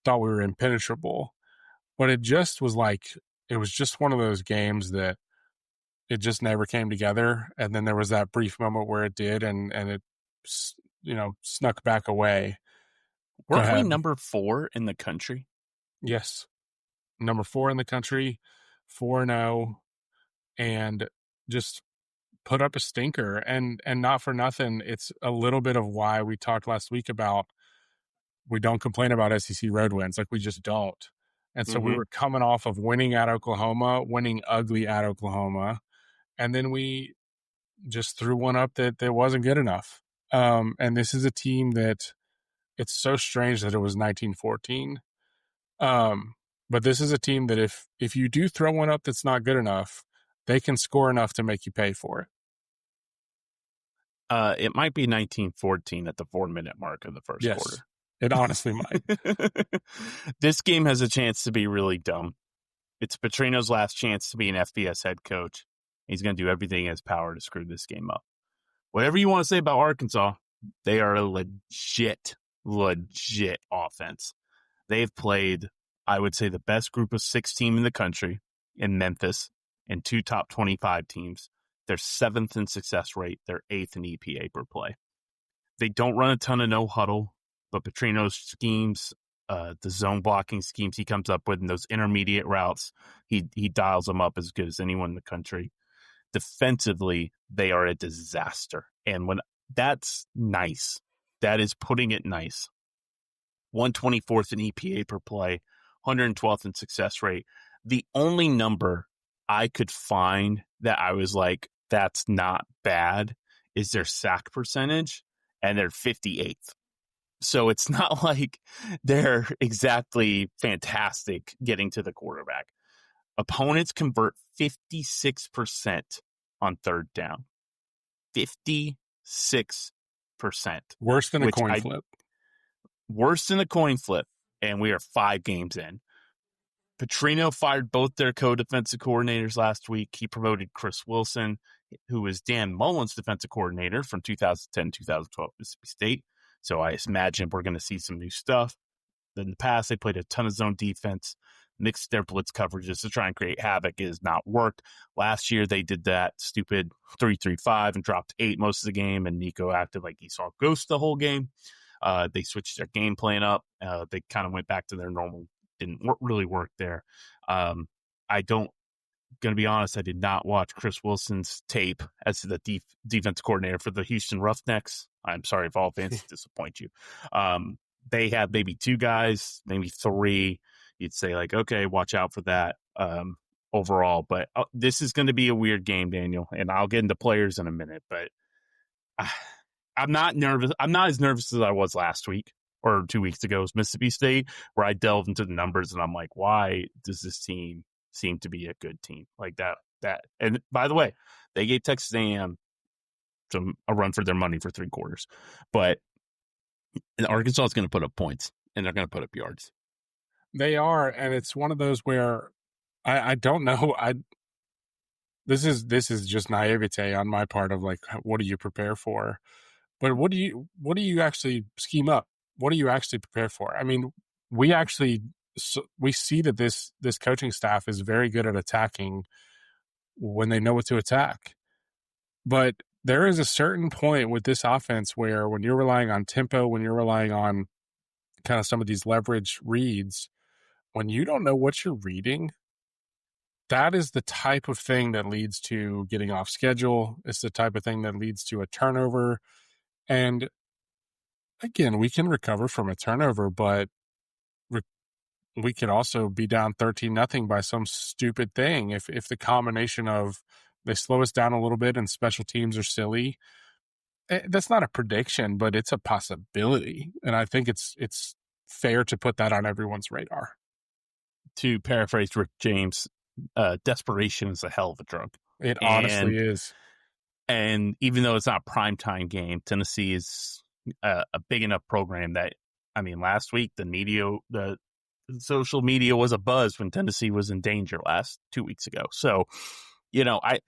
A: thought we were impenetrable, but it just was like, it was just one of those games that it just never came together. And then there was that brief moment where it did, and it, snuck back away.
B: Weren't we number 4 in the country?
A: Yes. Number 4 in the country, 4-0, and just put up a stinker, and not for nothing, it's a little bit of why we talked last week about we don't complain about SEC road wins. Like, we just don't. And so we were coming off of winning at Oklahoma, winning ugly at Oklahoma, and then we just threw one up that wasn't good enough. And this is a team that it's so strange that it was 1914. But this is a team that if you do throw one up that's not good enough, they can score enough to make you pay for it.
B: It might be 1914 at the 4-minute mark of the first quarter.
A: It honestly might.
B: This game has a chance to be really dumb. It's Petrino's last chance to be an FBS head coach. He's going to do everything in his power to screw this game up. Whatever you want to say about Arkansas, they are a legit offense. They've played, I would say, the best group of 6 team in the country in Memphis and 2 top 25 teams. They're 7th in success rate. They're 8th in EPA per play. They don't run a ton of no huddle, but Petrino's schemes, the zone blocking schemes he comes up with in those intermediate routes, he dials them up as good as anyone in the country. Defensively, they are a disaster. And when that's nice, that is putting it nice. 124th in EPA per play, 112th in success rate. The only number I could find that I was like, that's not bad, is their sack percentage, and they're 58th. So it's not like they're exactly fantastic getting to the quarterback. Opponents convert 56% on third down. 56%.
A: Worse than a coin flip.
B: Worse than a coin flip, and we are 5 games in. Petrino fired both their co-defensive coordinators last week. He promoted Chris Wilson, who was Dan Mullen's defensive coordinator from 2010-2012 Mississippi State. So I imagine we're going to see some new stuff. In the past, they played a ton of zone defense, mixed their blitz coverages to try and create havoc. It has not worked. Last year, they did that stupid 3-3-5 and dropped 8 most of the game, and Nico acted like he saw ghosts the whole game. They switched their game plan up. They kind of went back to their normal. Didn't really work there. Going to be honest, I did not watch Chris Wilson's tape as the defense coordinator for the Houston Roughnecks. I'm sorry if all fans disappoint you. They have maybe 2 guys, maybe 3. You'd say like, okay, watch out for that overall. But this is going to be a weird game, Daniel, and I'll get into players in a minute. But I'm not nervous. I'm not as nervous as I was last week or 2 weeks ago with Mississippi State, where I delved into the numbers and I'm like, why does this team seem to be a good team like that? And by the way, they gave Texas A&M a run for their money for 3 quarters, but Arkansas is going to put up points and they're going to put up yards.
A: They are, and it's one of those where I don't know. This is just naivete on my part of like, what do you prepare for? But what do you actually scheme up? What do you actually prepare for? I mean, we see that this coaching staff is very good at attacking when they know what to attack. But there is a certain point with this offense where when you're relying on tempo, when you're relying on kind of some of these leverage reads, when you don't know what you're reading, that is the type of thing that leads to getting off schedule. It's the type of thing that leads to a turnover. And again, we can recover from a turnover, but we could also be down 13-0 by some stupid thing. If the combination of they slow us down a little bit and special teams are silly, that's not a prediction, but it's a possibility. And I think it's fair to put that on everyone's radar.
B: To paraphrase Rick James, desperation is a hell of a drug.
A: It honestly is.
B: And even though it's not a primetime game, Tennessee is a big enough program that, I mean, last week the social media was abuzz when Tennessee was in danger 2 weeks ago. So, I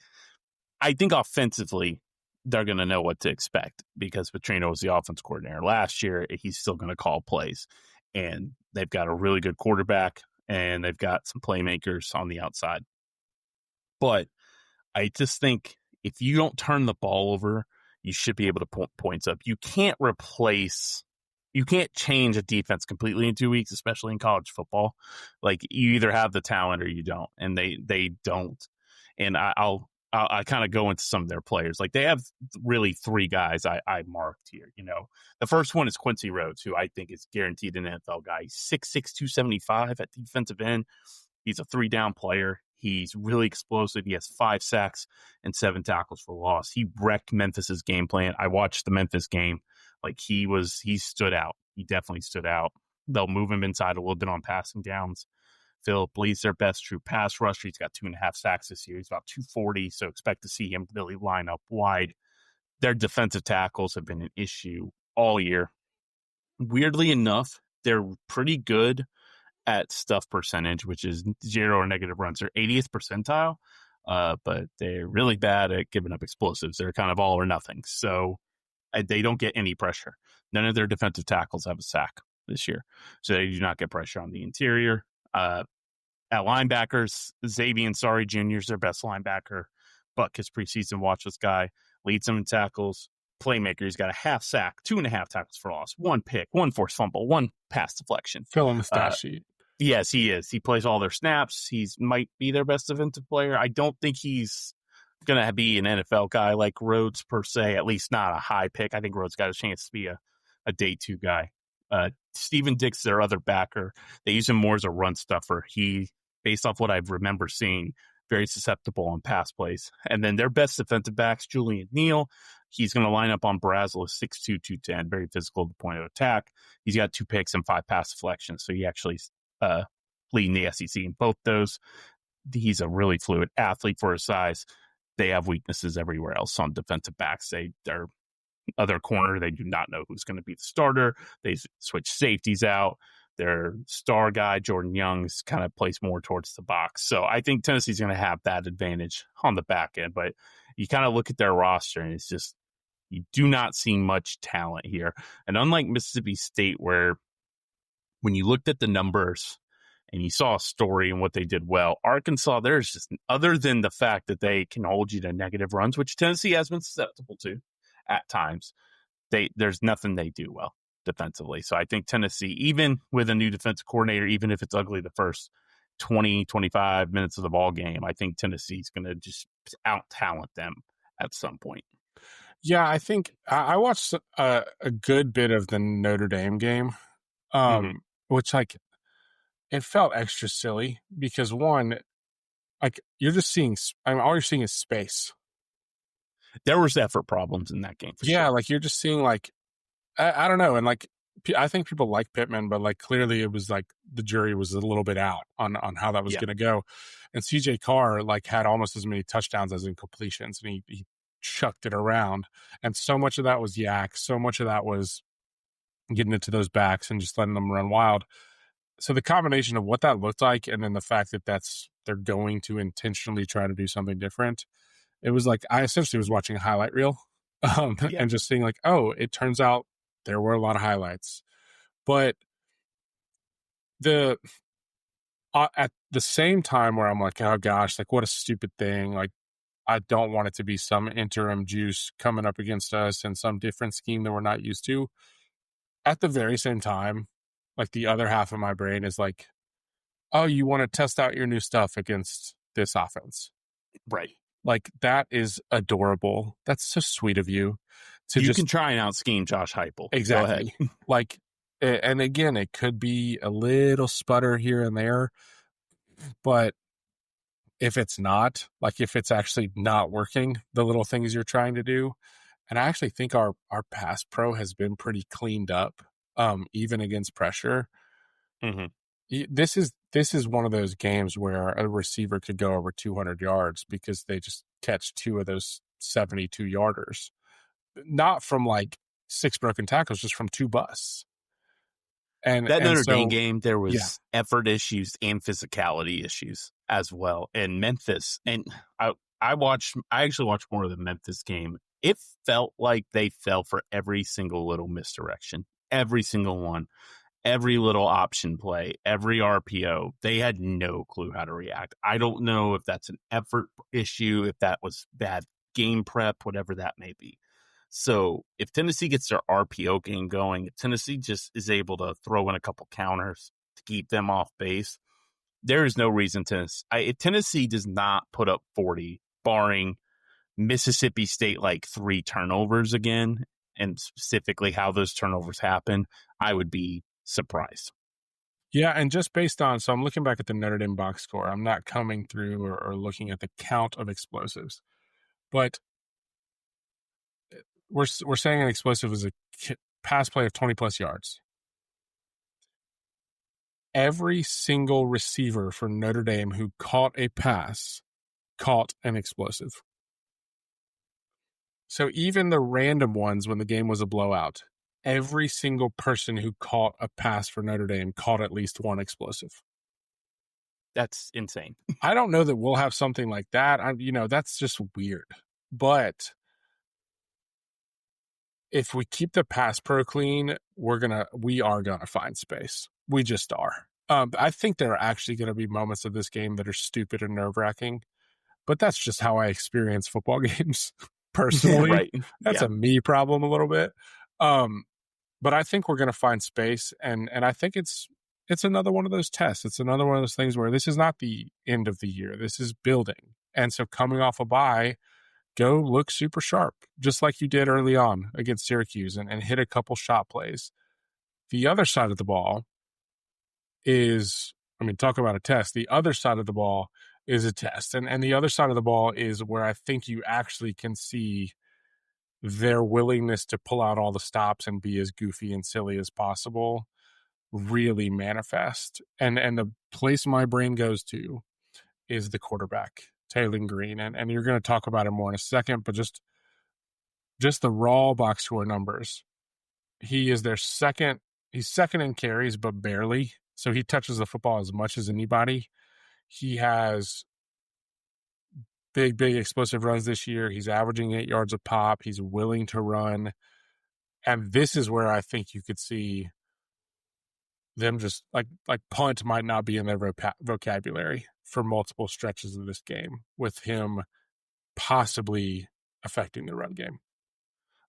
B: think offensively they're going to know what to expect because Petrino was the offense coordinator last year. He's still going to call plays, and they've got a really good quarterback and they've got some playmakers on the outside. But I just think if you don't turn the ball over, you should be able to put points up. You can't change a defense completely in 2 weeks, especially in college football. Like, you either have the talent or you don't, and they don't. And I'll I kind of go into some of their players. Like they have really three guys I marked here. The first one is Quincy Rhodes, who I think is guaranteed an NFL guy. He's 6'6", 275 at defensive end. He's a 3-down player. He's really explosive. He has 5 sacks and 7 tackles for loss. He wrecked Memphis's game plan. I watched the Memphis game. Like he stood out. He definitely stood out. They'll move him inside a little bit on passing downs. Philip Lee's their best true pass rusher. He's got 2.5 sacks this year. He's about 240, so expect to see him really line up wide. Their defensive tackles have been an issue all year. Weirdly enough, they're pretty good at stuff percentage, which is 0 or negative runs. They're 80th percentile, but they're really bad at giving up explosives. They're kind of all or nothing. So they don't get any pressure. None of their defensive tackles have a sack this year. So they do not get pressure on the interior. At linebackers, Xavier Ansari Jr. is their best linebacker. Buck, his preseason watch this guy, leads them in tackles. Playmaker, he's got a half sack, 2.5 tackles for loss, 1 pick, 1 forced fumble, 1 pass deflection.
A: Fill in the stat sheet.
B: Yes, he is. He plays all their snaps. He's might be their best defensive player. I don't think he's going to be an NFL guy like Rhodes per se, at least not a high pick. I think Rhodes got a chance to be a day 2 guy. Steven Dick's their other backer. They use him more as a run stuffer. He, based off what I remember seeing, very susceptible on pass plays. And then their best defensive backs, Julian Neal. He's going to line up on Brazil, 6'2", 210, very physical at the point of attack. He's got 2 picks and 5 pass deflections, so he actually leading the SEC in both those. He's a really fluid athlete for his size. They have weaknesses everywhere else on defensive backs. Their other corner, they do not know who's going to be the starter. They switch safeties out. Their star guy, Jordan Young's kind of plays more towards the box. So I think Tennessee's going to have that advantage on the back end. But you kind of look at their roster, and it's just, you do not see much talent here. And unlike Mississippi State, where when you looked at the numbers and you saw a story and what they did well, Arkansas, there's just, other than the fact that they can hold you to negative runs, which Tennessee has been susceptible to at times, there's nothing they do well defensively. So I think Tennessee, even with a new defensive coordinator, even if it's ugly the first 20, 25 minutes of the ball game, I think Tennessee's going to just out-talent them at some point.
A: Yeah, I think I watched a good bit of the Notre Dame game, which, like, it felt extra silly because, one, like, you're just seeing, all you're seeing is space.
B: There was effort problems in that game. For
A: sure.
B: Like
A: you're just seeing, like, I don't know. And, like, I think people like Pittman, but, like, clearly it was like the jury was a little bit out on how that was going to go. And CJ Carr, like, had almost as many touchdowns as incompletions, and he chucked it around. And so much of that was yak. So much of that was getting into those backs and just letting them run wild. So the combination of what that looked like, and then the fact that they're going to intentionally try to do something different, it was like I essentially was watching a highlight reel and just seeing, like, oh, it turns out there were a lot of highlights. But at the same time where I'm like, oh gosh, like, what a stupid thing. Like, I don't want it to be some interim juice coming up against us and some different scheme that we're not used to. At the very same time, like, the other half of my brain is like, oh, you want to test out your new stuff against this offense.
B: Right.
A: Like, that is adorable. That's so sweet of you.
B: You can try and out scheme Josh Heupel.
A: Exactly. Like, and again, it could be a little sputter here and there, but if it's not, like, if it's actually not working, the little things you're trying to do, and I actually think our pass pro has been pretty cleaned up, even against pressure.
B: Mm-hmm.
A: This is one of those games where a receiver could go over 200 yards because they just catch 2 of those 72-yarders. Not from, like, 6 broken tackles, just from 2 busts. And
B: that Notre Dame game, there was effort issues and physicality issues as well. And Memphis, and I actually watched more of the Memphis game. It felt like they fell for every single little misdirection, every single one, every little option play, every RPO. They had no clue how to react. I don't know if that's an effort issue, if that was bad game prep, whatever that may be. So if Tennessee gets their RPO game going, if Tennessee just is able to throw in a couple counters to keep them off base, there is no reason if Tennessee does not put up 40, barring Mississippi State like 3 turnovers again, and specifically how those turnovers happen, I would be surprised.
A: Yeah, and just based on, so I'm looking back at the Notre Dame box score. I'm not coming through or looking at the count of explosives, but we're saying an explosive is a pass play of 20 plus yards. Every single receiver for Notre Dame who caught a pass caught an explosive. So even the random ones when the game was a blowout, every single person who caught a pass for Notre Dame caught at least one explosive.
B: That's insane.
A: I don't know that we'll have something like that. That's just weird. But if we keep the pass pro clean, we are gonna find space. We just are. I think there are actually going to be moments of this game that are stupid and nerve-wracking, but that's just how I experience football games personally.
B: Right.
A: That's a me problem a little bit. But I think we're going to find space, and I think it's another one of those tests. It's another one of those things where this is not the end of the year. This is building. And so coming off a bye, go look super sharp, just like you did early on against Syracuse, and hit a couple shot plays. The other side of the ball is, talk about a test. The other side of the ball is a test. And the other side of the ball is where I think you actually can see their willingness to pull out all the stops and be as goofy and silly as possible really manifest. And the place my brain goes to is the quarterback, Taylor Green. And you're going to talk about him more in a second, but just the raw box score numbers. He is their second. He's second in carries, but barely. So he touches the football as much as anybody. He has big explosive runs this year. He's averaging 8 yards a pop. He's willing to run. And this is where I think you could see them just like punt might not be in their vocabulary for multiple stretches of this game, with him possibly affecting the run game.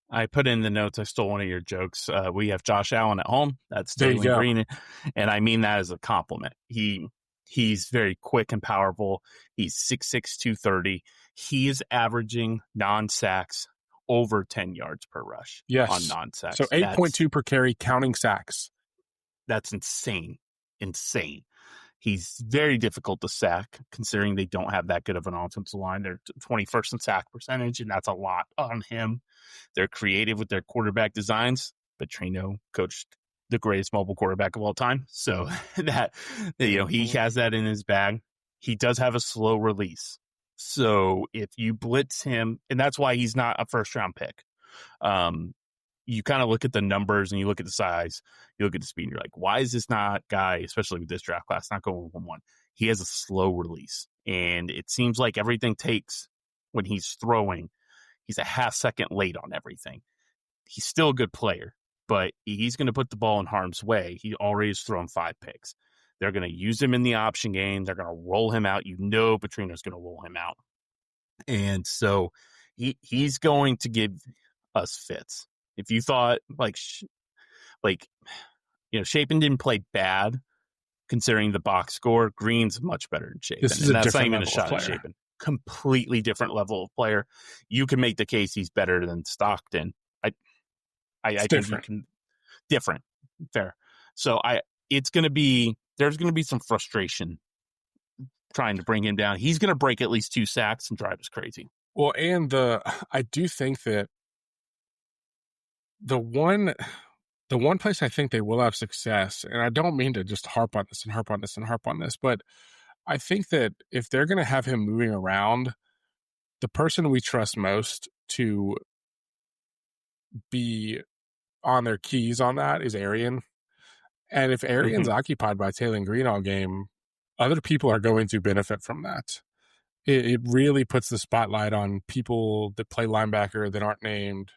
B: I put in the notes, I stole one of your jokes. We have Josh Allen at home. That's Taylor Green. And I mean that as a compliment. He's very quick and powerful. He's 6'6", 230. He is averaging non-sacks over 10 yards per rush on non-sacks.
A: So 8.2 per carry, counting sacks.
B: That's insane. Insane. He's very difficult to sack, considering they don't have that good of an offensive line. They're 21st in sack percentage, and that's a lot on him. They're creative with their quarterback designs. Petrino coached the greatest mobile quarterback of all time, so that he has that in his bag. He does have a slow release, so if you blitz him, and that's why he's not a first-round pick. You kind of look at the numbers and you look at the size, you look at the speed, and you're like, why is this guy, especially with this draft class, not going 1-1? He has a slow release, and it seems like everything takes when he's throwing. He's a half second late on everything. He's still a good player, but he's going to put the ball in harm's way. He already has thrown 5 picks. They're going to use him in the option game. They're going to roll him out. Petrino's going to roll him out. And so he's going to give us fits. If you thought Shapen didn't play bad, considering the box score, Green's much better than Shapen.
A: This is
B: that's not even a shot at Shapen. Completely different level of player. You can make the case he's better than Stockton. I think you can. Different, fair. So there's going to be some frustration trying to bring him down. He's going to break at least 2 sacks and drive us crazy.
A: Well, and I do think that the one place I think they will have success, and I don't mean to just harp on this, but I think that if they're going to have him moving around, the person we trust most to be on their keys on that is Arian. And if Arian's occupied by Taylor Green all game, other people are going to benefit from that. It really puts the spotlight on people that play linebacker that aren't named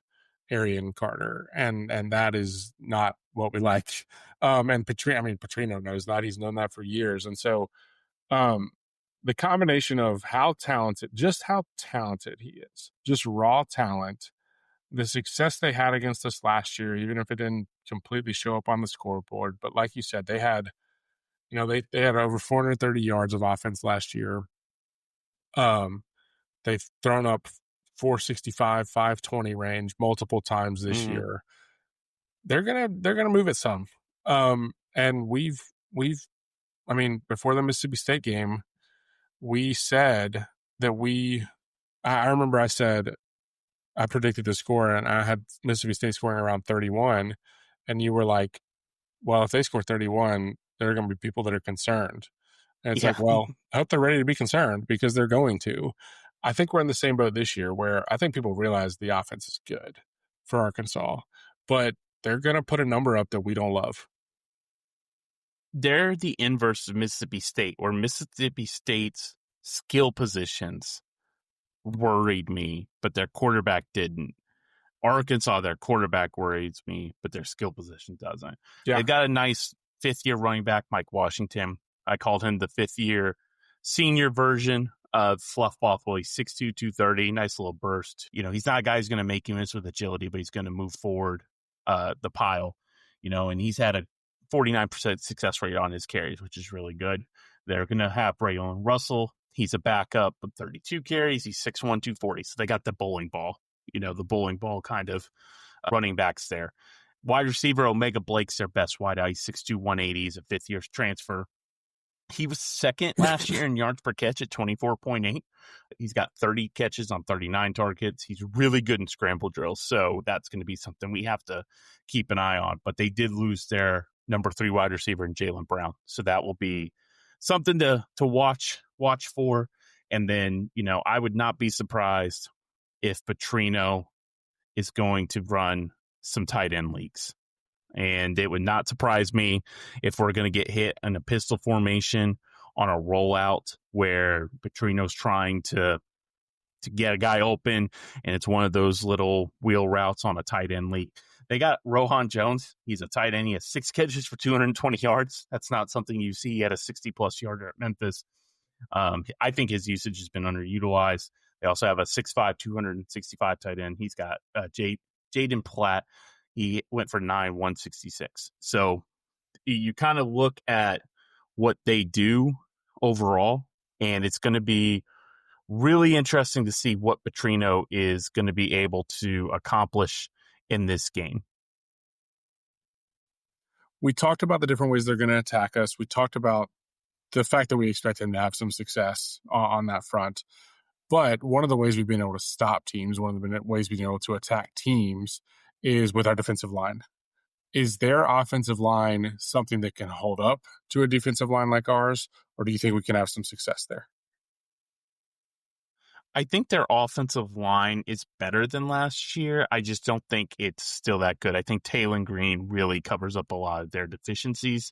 A: Arian Carter, and that is not what we like. And Petrino knows that. He's known that for years. And so the combination of how talented he is, just raw talent, the success they had against us last year, even if it didn't completely show up on the scoreboard. But like you said, they had over 430 yards of offense last year. They've thrown up 465, 520 range multiple times this year. They're gonna move it some. And we've I mean, before the Mississippi State game, we said that I remember I said I predicted the score and I had Mississippi State scoring around 31, and you were like, well, if they score 31, there are going to be people that are concerned. And it's like, well, I hope they're ready to be concerned because they're going to. I think we're in the same boat this year where I think people realize the offense is good for Arkansas, but they're going to put a number up that we don't love.
B: They're the inverse of Mississippi State, where Mississippi State's skill positions worried me, but their quarterback didn't. Arkansas, their quarterback worries me, but their skill position doesn't. Yeah. They've got a nice fifth-year running back, Mike Washington. I called him the fifth-year senior version of Fluffball. He's 6'2", 230, nice little burst. You know, he's not a guy who's going to make you miss with agility, but he's going to move forward the pile, you know, and he's had a 49% success rate on his carries, which is really good. They're going to have Braylon Russell. He's a backup with 32 carries. He's 6'1", 240. So they got the bowling ball, you know, the bowling ball kind of running backs there. Wide receiver, Omega Blake's their best wideout. He's 6'2", 180. He's a fifth-year transfer. He was second last year in yards per catch at 24.8. He's got 30 catches on 39 targets. He's really good in scramble drills, so that's going to be something we have to keep an eye on. But they did lose their number 3 wide receiver in Jalen Brown, so that will be something to watch for. And then, you know, I would not be surprised if Petrino is going to run some tight end leagues. And it would not surprise me if we're going to get hit in a pistol formation on a rollout where Petrino's trying to get a guy open, and it's one of those little wheel routes on a tight end league. They got Rohan Jones. He's a tight end. He has 6 catches for 220 yards. That's not something you see. He had a 60-plus yarder at Memphis. I think his usage has been underutilized. They also have a 6'5", 265 tight end. He's got Jaden Platt. He went for 9, 166. So you kind of look at what they do overall, and it's going to be really interesting to see what Petrino is going to be able to accomplish in this game.
A: We talked about the different ways they're going to attack us. We talked about the fact that we expect them to have some success on that front. But one of the ways we've been able to stop teams, one of the ways we've been able to attack teams is with our defensive line. Is their offensive line something that can hold up to a defensive line like ours, or do you think we can have some success there?
B: I think their offensive line is better than last year. I just don't think it's still that good. I think Taylor Green really covers up a lot of their deficiencies.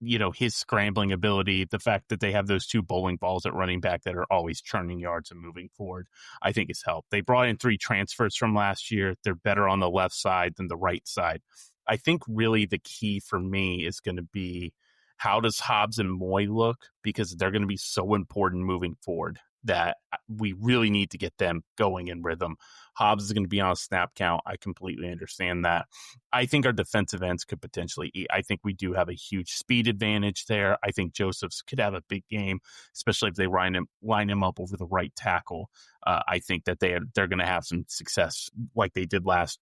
B: You know, his scrambling ability, the fact that they have those 2 bowling balls at running back that are always churning yards and moving forward, I think has helped. They brought in 3 transfers from last year. They're better on the left side than the right side. I think really the key for me is going to be how does Hobbs and Moy look, because they're going to be so important moving forward that we really need to get them going in rhythm. Hobbs is going to be on a snap count. I completely understand that. I think our defensive ends could potentially eat. I think we do have a huge speed advantage there. I think Josephs could have a big game, especially if they line him up over the right tackle. I think that they're going to have some success like they did last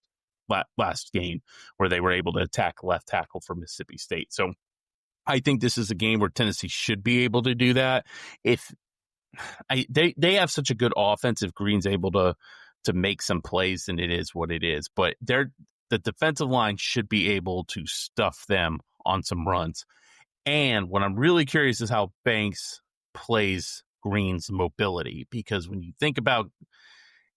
B: game, where they were able to attack left tackle for Mississippi State. So I think this is a game where Tennessee should be able to do that. If they have such a good offense, if Green's able to make some plays, then it is what it is. But the defensive line should be able to stuff them on some runs. And what I'm really curious is how Banks plays Green's mobility, because when you think about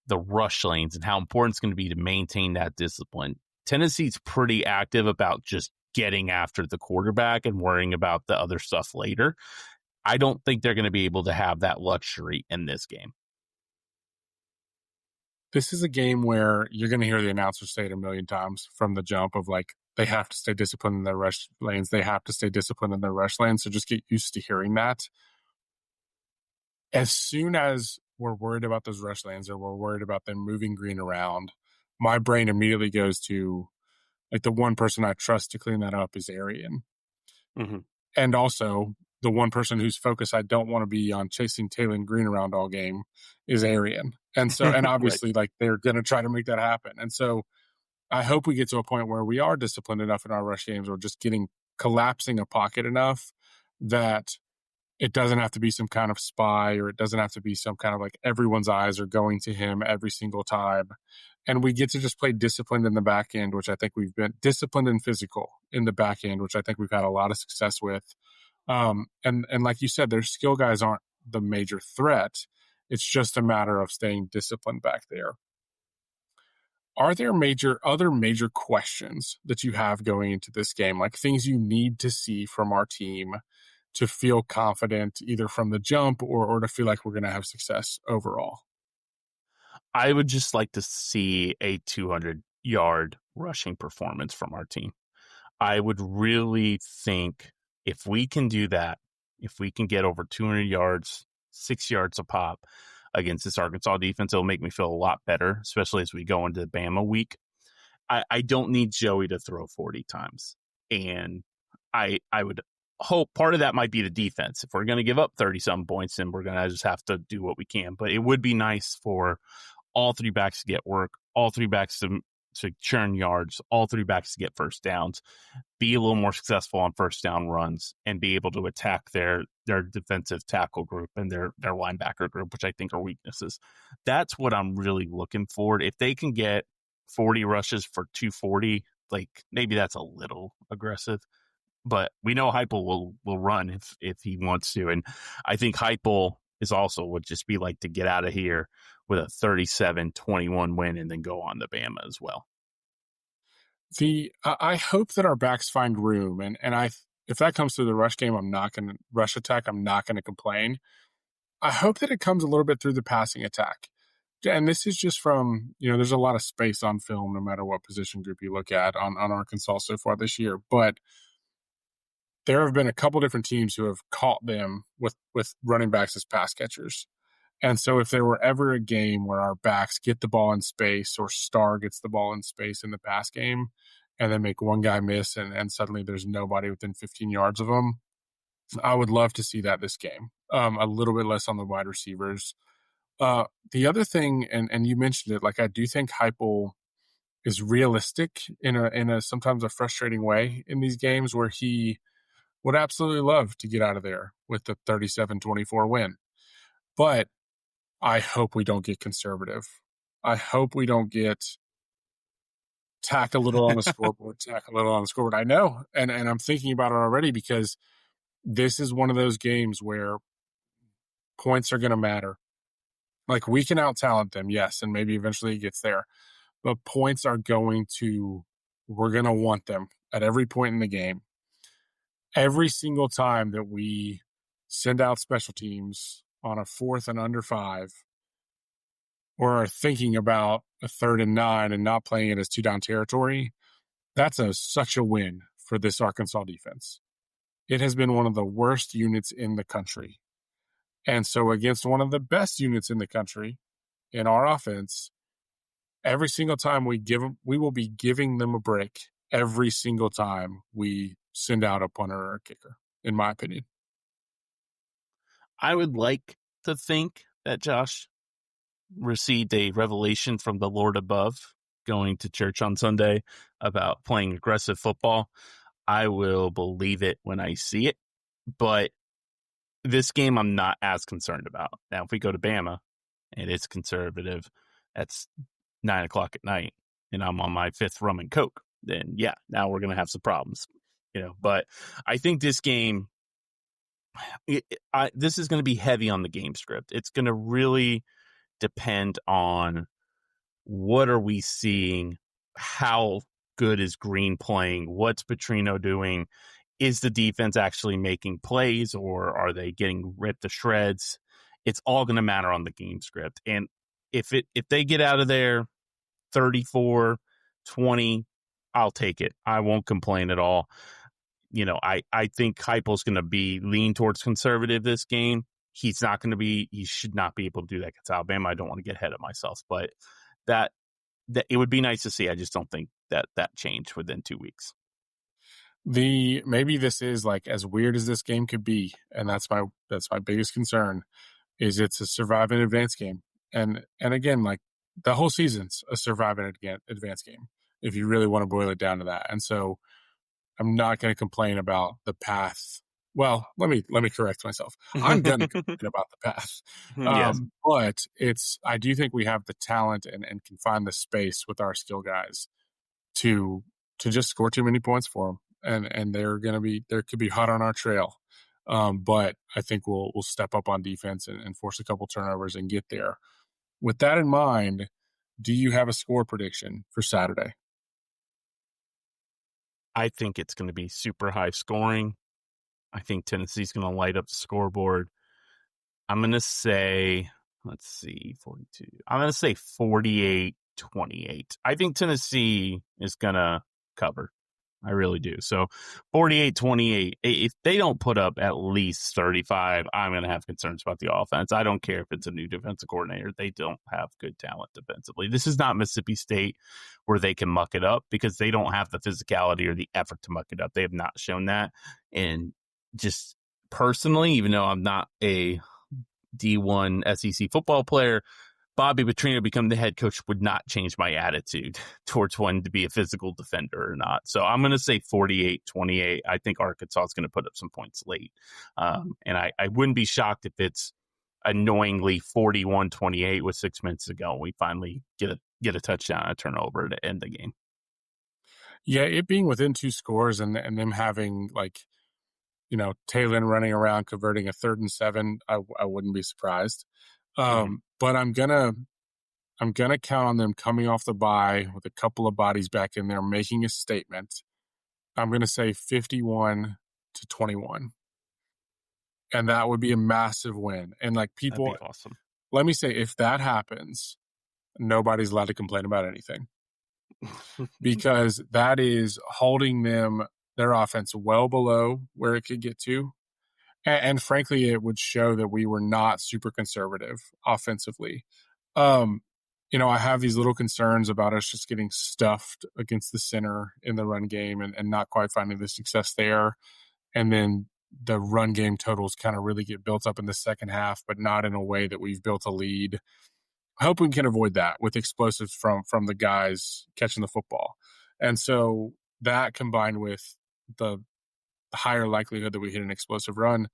B: the rush lanes and how important it's going to be to maintain that discipline, Tennessee's pretty active about just getting after the quarterback and worrying about the other stuff later. I don't think they're going to be able to have that luxury in this game.
A: This is a game where you're going to hear the announcers say it a million times from the jump of like, they have to stay disciplined in their rush lanes. They have to stay disciplined in their rush lanes. So just get used to hearing that. As soon as we're worried about those rush lanes or we're worried about them moving Green around, my brain immediately goes to like the one person I trust to clean that up is Arian. Mm-hmm. And also the one person whose focus I don't want to be on chasing Taylor Green around all game is Arian. And so, and
B: Right.
A: obviously, like, they're going to try to make that happen. And so I hope we get to a point where we are disciplined enough in our rush games, or just collapsing a pocket enough that it doesn't have to be some kind of spy, or it doesn't have to be some kind of like everyone's eyes are going to him every single time. And we get to just play disciplined in the back end, which I think we've been disciplined and physical in the back end, which I think we've had a lot of success with. And like you said, their skill guys aren't the major threat. It's just a matter of staying disciplined back there. Are there other major questions that you have going into this game, like things you need to see from our team to feel confident either from the jump or to feel like we're going to have success overall?
B: I would just like to see a 200-yard rushing performance from our team. I would really think if we can do that, if we can get over 200 yards, 6 yards a pop against this Arkansas defense, it'll make me feel a lot better, especially as we go into Bama week. I don't need Joey to throw 40 times. And I would hope part of that might be the defense. If we're going to give up 30-something points, then we're going to just have to do what we can. But it would be nice for all three backs to get work, all three backs to churn yards, all three backs to get first downs, be a little more successful on first down runs, and be able to attack their defensive tackle group and their linebacker group, which I think are weaknesses. That's what I'm really looking for. If they can get 40 rushes for 240, like maybe that's a little aggressive, but we know Heupel will run if he wants to. And I think Heupel is also would just be like to get out of here with a 37-21 win and then go on to Bama as well.
A: I hope that our backs find room, and if that comes through the rush game, I'm not going to rush attack. I'm not going to complain. I hope that it comes a little bit through the passing attack. And this is just from, there's a lot of space on film, no matter what position group you look at on Arkansas so far this year. But there have been a couple different teams who have caught them with running backs as pass catchers. And so if there were ever a game where our backs get the ball in space, or Starr gets the ball in space in the pass game, and then make one guy miss and suddenly there's nobody within 15 yards of them, I would love to see that this game. A little bit less on the wide receivers. The other thing, and you mentioned it, like I do think Heupel is realistic in a sometimes a frustrating way in these games, where he would absolutely love to get out of there with the 37-24 win. But I hope we don't get conservative. I hope we don't get tack a little on the scoreboard, I know, and I'm thinking about it already, because this is one of those games where points are going to matter. Like, we can out-talent them, yes, and maybe eventually it gets there. But points are we're going to want them at every point in the game. Every single time that we send out special teams on a 4th and under 5, or are thinking about a 3rd and 9 and not playing it as 2-down territory, that's such a win for this Arkansas defense. It has been one of the worst units in the country. And so against one of the best units in the country in our offense, every single time we will be giving them a break every single time we send out a punter or a kicker, in my opinion.
B: I would like to think that Josh received a revelation from the Lord above going to church on Sunday about playing aggressive football. I will believe it when I see it, but this game I'm not as concerned about. Now, if we go to Bama and it's conservative, that's 9:00 at night, and I'm on my 5th rum and Coke, then yeah, now we're going to have some problems, But I think this game, this is going to be heavy on the game script. It's going to really depend on what are we seeing, how good is Green playing, what's Petrino doing, is the defense actually making plays, or are they getting ripped to shreds? It's all going to matter on the game script. And if they get out of there 34-20, I'll take it. I won't complain at all. I think Heupel's going to be lean towards conservative this game. He should not be able to do that against Alabama. I don't want to get ahead of myself, but that it would be nice to see. I just don't think that changed within 2 weeks.
A: Maybe this is like as weird as this game could be, and that's my biggest concern is it's a survive and advance game. And again, like the whole season's a survive and advance game if you really want to boil it down to that. And so I'm not going to complain about the path. Well, let me correct myself. I'm going to complain about the path.
B: Yes.
A: But I do think we have the talent and can find the space with our skill guys to just score too many points for them. And they're could be hot on our trail. But I think we'll step up on defense and force a couple turnovers and get there. With that in mind, do you have a score prediction for Saturday?
B: I think it's going to be super high scoring. I think Tennessee's going to light up the scoreboard. I'm going to say, 42. I'm going to say 48-28. I think Tennessee is going to cover. I really do. So 48-28. If they don't put up at least 35, I'm going to have concerns about the offense. I don't care if it's a new defensive coordinator. They don't have good talent defensively. This is not Mississippi State where they can muck it up because they don't have the physicality or the effort to muck it up. They have not shown that. And just personally, even though I'm not a D1 SEC football player, Bobby Petrino become the head coach would not change my attitude towards wanting to be a physical defender or not. So I'm going to say 48-28. I think Arkansas is going to put up some points late. And I wouldn't be shocked if it's annoyingly 41-28 with 6 minutes to go. We finally get a touchdown, a turnover to end the game.
A: Yeah, it being within 2 scores and them having Taylor running around converting a 3rd and 7, I wouldn't be surprised. But I'm gonna count on them coming off the bye with a couple of bodies back in there, making a statement. I'm gonna say 51-21, and that would be a massive win. And like people,
B: that'd be awesome.
A: Let me say, if that happens, nobody's allowed to complain about anything because that is holding their offense well below where it could get to. And frankly, it would show that we were not super conservative offensively. I have these little concerns about us just getting stuffed against the center in the run game and not quite finding the success there. And then the run game totals kind of really get built up in the second half, but not in a way that we've built a lead. I hope we can avoid that with explosives from the guys catching the football. And so that combined with the higher likelihood that we hit an explosive run,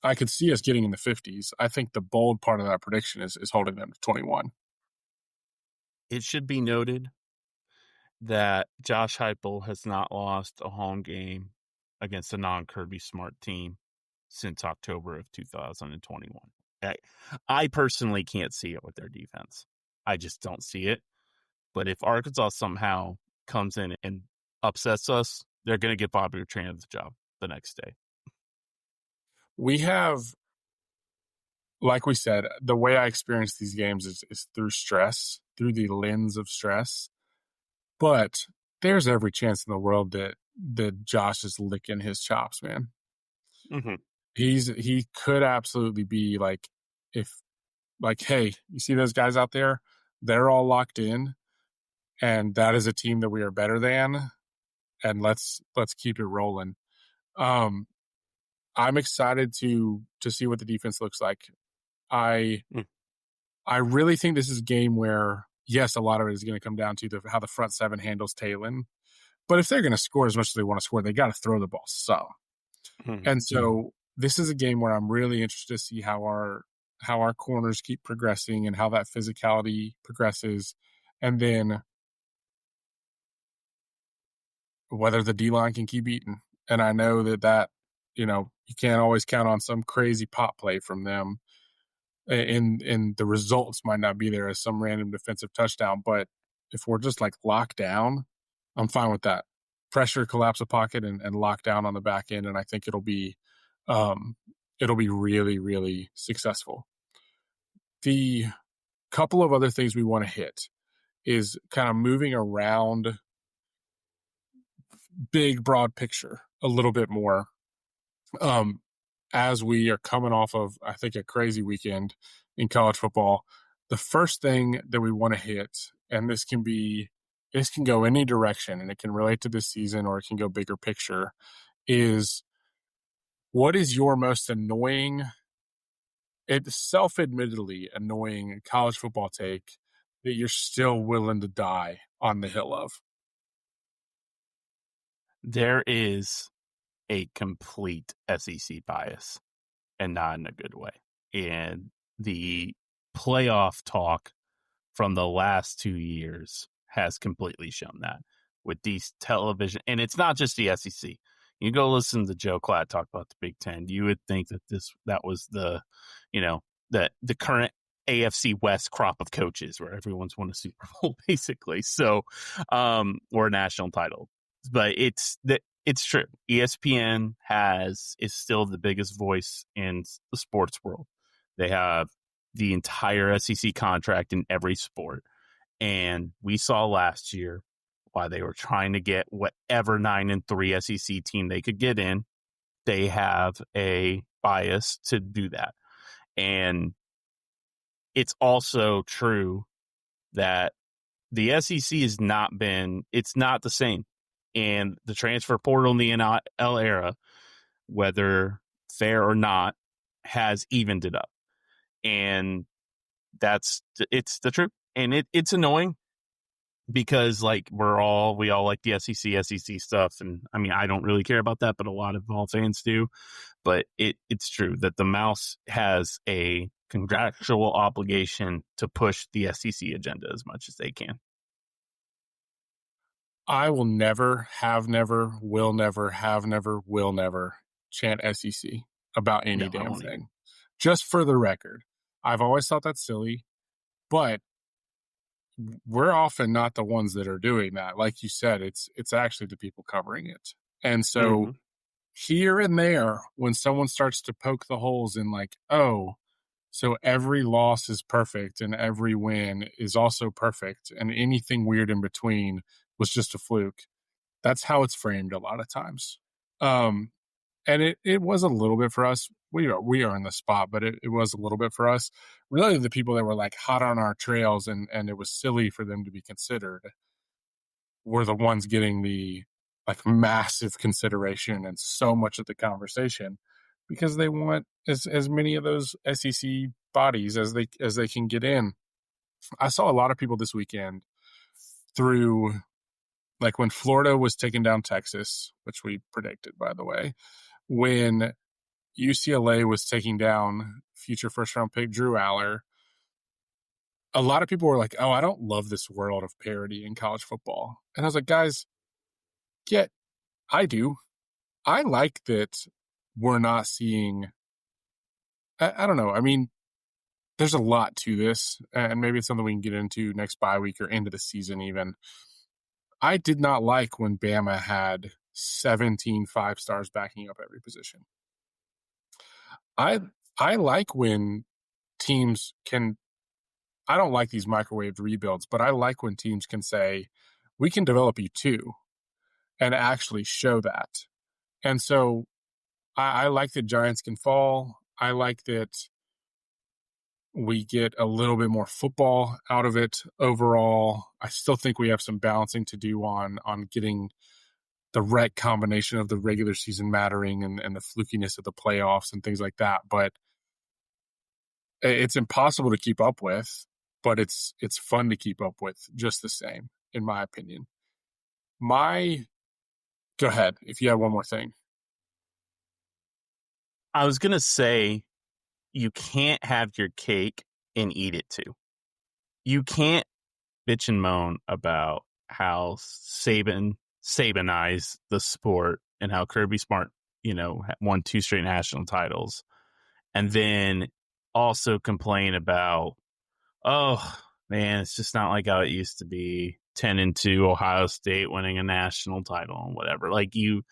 A: I could see us getting in the 50s. I think the bold part of that prediction is holding them to 21.
B: It should be noted that Josh Heupel has not lost a home game against a non-Kirby Smart team since October of 2021. I personally can't see it with their defense. I just don't see it. But if Arkansas somehow comes in and upsets us, they're going to get Bobby Petrino the job the next day.
A: We have, like we said, the way I experience these games is through stress, through the lens of stress. But there's every chance in the world that Josh is licking his chops, man.
B: Mm-hmm.
A: He could absolutely be hey, you see those guys out there? They're all locked in, and that is a team that we are better than. And let's keep it rolling. I'm excited to see what the defense looks like. I really think this is a game where, yes, a lot of it is going to come down to how the front seven handles Talon. But if they're going to score as much as they want to score, they got to throw the ball some. Mm-hmm. And so this is a game where I'm really interested to see how our corners keep progressing and how that physicality progresses, and then whether the D-line can keep eating. And I know that you can't always count on some crazy pop play from them, and the results might not be there as some random defensive touchdown. But if we're just like locked down, I'm fine with that. Pressure, collapse a pocket, and lock down on the back end, and I think it'll be really, really successful. The couple of other things we want to hit is kind of moving around big, broad picture a little bit more. As we are coming off of, I think, a crazy weekend in college football, the first thing that we want to hit, and this can be this can go any direction and it can relate to this season or it can go bigger picture, is what is your most annoying, it's self-admittedly annoying college football take that you're still willing to die on the hill of?
B: There is a complete SEC bias, and not in a good way. And the playoff talk from the last 2 years has completely shown that with these television. And it's not just the SEC. You go listen to Joe Klatt talk about the Big Ten. You would think that that was the current AFC West crop of coaches where everyone's won a Super Bowl, basically. So, or a national title. But it's true. ESPN is still the biggest voice in the sports world. They have the entire SEC contract in every sport. And we saw last year why they were trying to get whatever 9-3 SEC team they could get in. They have a bias to do that. And it's also true that the SEC has not been, it's not the same. And the transfer portal in the NIL era, whether fair or not, has evened it up. And it's the truth. And it's annoying because like we all like the SEC stuff. And I mean, I don't really care about that, but a lot of Vol fans do. But it's true that the Mouse has a contractual obligation to push the SEC agenda as much as they can.
A: I will never, have never, will never, have never, will never chant SEC about any damn thing. Just for the record, I've always thought that's silly, but we're often not the ones that are doing that. Like you said, it's actually the people covering it. And so here and there, when someone starts to poke the holes in like, oh, so every loss is perfect and every win is also perfect and anything weird in between was just a fluke. That's how it's framed a lot of times. And it was a little bit for us. We are in the spot, but it was a little bit for us. Really, the people that were like hot on our trails and it was silly for them to be considered were the ones getting the like massive consideration and so much of the conversation because they want as many of those SEC bodies as they can get in. I saw a lot of people this weekend through, like when Florida was taking down Texas, which we predicted, by the way, when UCLA was taking down future first-round pick Drew Aller, a lot of people were like, oh, I don't love this world of parity in college football. And I was like, guys, I do. I like that we're not seeing, I don't know. I mean, there's a lot to this, and maybe it's something we can get into next bye week or into the season even. I did not like when Bama had 17 5-stars backing up every position. I like when teams can, I don't like these microwaved rebuilds, but I like when teams can say, we can develop you too, and actually show that. And so I like that Giants can fall. I like that we get a little bit more football out of it overall. I still think we have some balancing to do on getting the right combination of the regular season mattering and the flukiness of the playoffs and things like that. But it's impossible to keep up with, but it's fun to keep up with just the same, in my opinion. Go ahead if you have one more thing.
B: I was going to say, you can't have your cake and eat it too. You can't bitch and moan about how Sabanized the sport and how Kirby Smart, won 2 straight national titles. And then also complain about, oh man, it's just not like how it used to be. 10-2 Ohio State winning a national title and whatever. And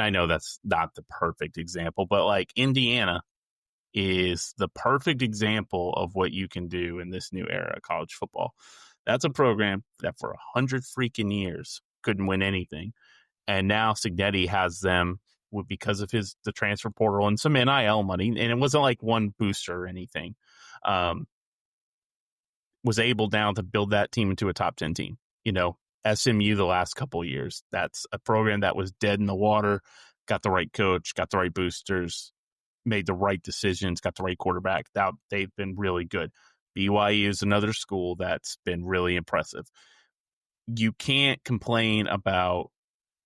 B: I know that's not the perfect example, but like Indiana is the perfect example of what you can do in this new era of college football. That's a program that for 100 freaking years couldn't win anything. And now Cignetti has them because of the transfer portal and some NIL money. And it wasn't like one booster or anything. Was able now to build that team into a top 10 team. SMU the last couple of years. That's a program that was dead in the water, got the right coach, got the right boosters, made the right decisions, got the right quarterback. Now they've been really good. BYU is another school that's been really impressive. You can't complain about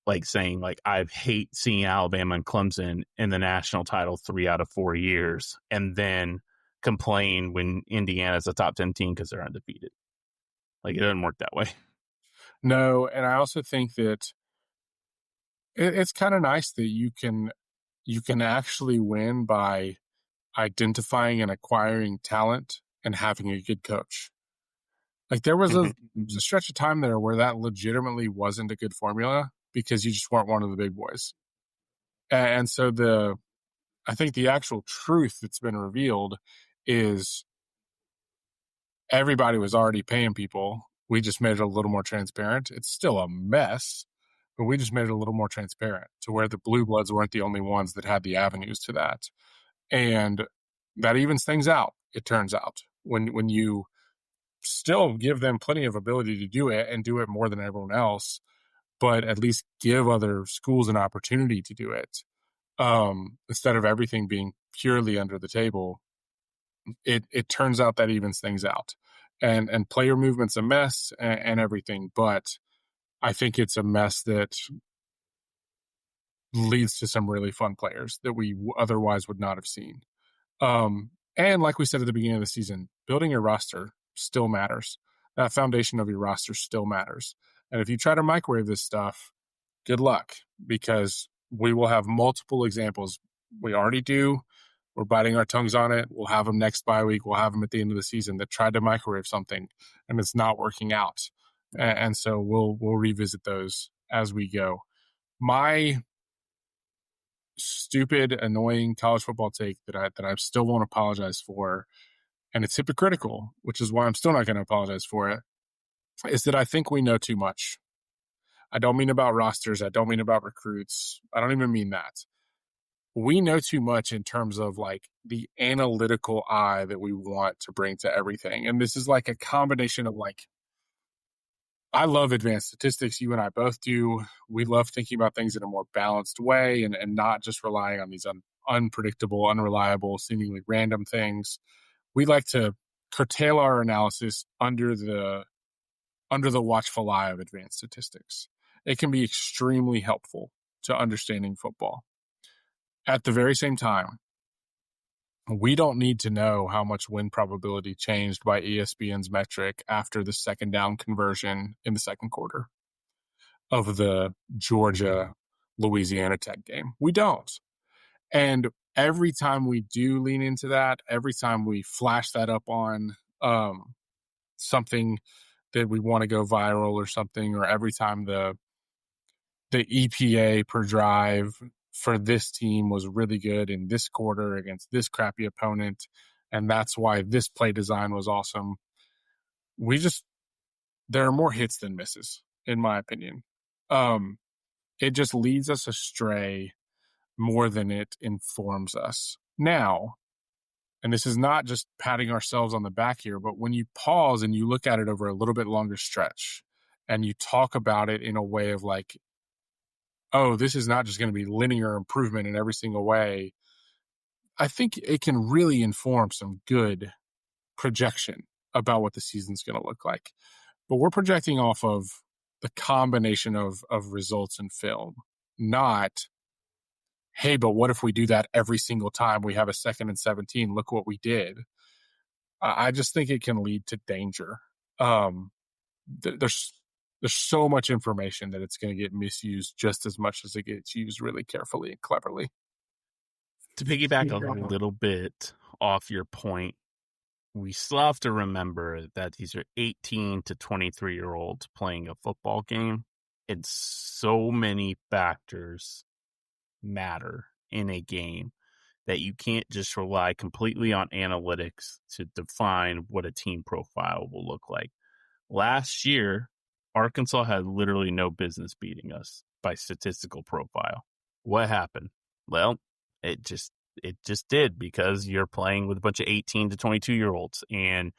B: like saying like I hate seeing Alabama and Clemson in the national title 3 out of 4 years and then complain when Indiana's a top 10 team because they're undefeated. Like it doesn't work that way.
A: No, and I also think that it's kind of nice that you can actually win by identifying and acquiring talent and having a good coach. Like there was a stretch of time there where that legitimately wasn't a good formula because you just weren't one of the big boys. And so I think the actual truth that's been revealed is everybody was already paying people. We just made it a little more transparent. It's still a mess, but we just made it a little more transparent to where the blue bloods weren't the only ones that had the avenues to that. And that evens things out, it turns out, when you still give them plenty of ability to do it and do it more than everyone else, but at least give other schools an opportunity to do it. Instead of everything being purely under the table, it turns out that evens things out. And player movement's a mess and everything, but I think it's a mess that leads to some really fun players that we otherwise would not have seen. And like we said at the beginning of the season, building your roster still matters. That foundation of your roster still matters. And if you try to microwave this stuff, good luck, because we will have multiple examples. We already do. We're biting our tongues on it. We'll have them next bye week. We'll have them at the end of the season that tried to microwave something and it's not working out. And so we'll revisit those as we go. My stupid, annoying college football take that I still won't apologize for, and it's hypocritical, which is why I'm still not going to apologize for it, is that I think we know too much. I don't mean about rosters. I don't mean about recruits. I don't even mean that. We know too much in terms of like the analytical eye that we want to bring to everything. And this is like a combination of like, I love advanced statistics. You and I both do. We love thinking about things in a more balanced way and not just relying on these unpredictable, unreliable, seemingly random things. We like to curtail our analysis under the watchful eye of advanced statistics. It can be extremely helpful to understanding football. At the very same time, we don't need to know how much win probability changed by ESPN's metric after the second down conversion in the second quarter of the Georgia-Louisiana Tech game. We don't. And every time we do lean into that, every time we flash that up on something that we want to go viral or something, or every time the EPA per drive for this team was really good in this quarter against this crappy opponent, and that's why this play design was awesome. There are more hits than misses, in my opinion. It just leads us astray more than it informs us. Now, and this is not just patting ourselves on the back here, but when you pause and you look at it over a little bit longer stretch and you talk about it in a way of like, oh, this is not just going to be linear improvement in every single way, I think it can really inform some good projection about what the season's going to look like. But we're projecting off of the combination of results and film, not, hey, but what if we do that every single time we have a 2nd and 17? Look what we did. I just think it can lead to danger. There's so much information that it's going to get misused just as much as it gets used really carefully and cleverly.
B: To piggyback a little bit off your point, we still have to remember that these are 18 to 23-year-olds playing a football game, and so many factors matter in a game that you can't just rely completely on analytics to define what a team profile will look like. Last year, Arkansas had literally no business beating us by statistical profile. What happened? Well, it just did, because you're playing with a bunch of 18 to 22-year-olds, and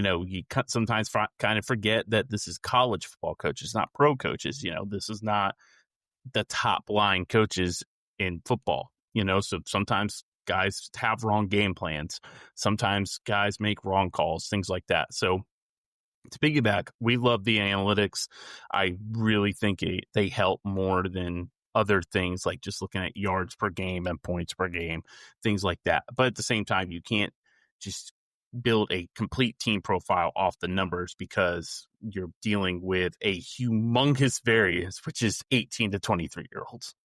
B: You sometimes kind of forget that this is college football coaches, not pro coaches. This is not the top line coaches in football. So sometimes guys have wrong game plans. Sometimes guys make wrong calls, things like that. So to piggyback, we love the analytics. I really think they help more than other things like just looking at yards per game and points per game, things like that. But at the same time, you can't just build a complete team profile off the numbers because you're dealing with a humongous variance, which is 18 to 23-year-olds.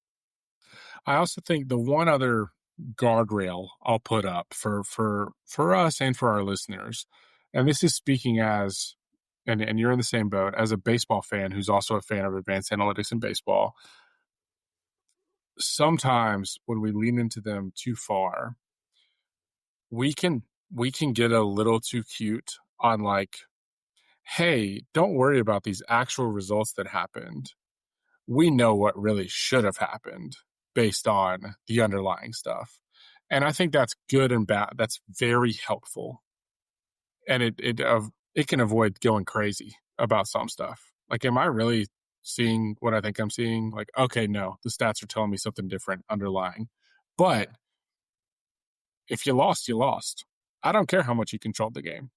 A: I also think the one other guardrail I'll put up for us and for our listeners, and this is speaking as, and you're in the same boat, as a baseball fan who's also a fan of advanced analytics in baseball, sometimes when we lean into them too far, we can get a little too cute on like, hey, don't worry about these actual results that happened. We know what really should have happened based on the underlying stuff. And I think that's good and bad. That's very helpful. And it can avoid going crazy about some stuff. Like, am I really seeing what I think I'm seeing? Like, okay, no, the stats are telling me something different underlying. But if you lost, you lost. I don't care how much you controlled the game.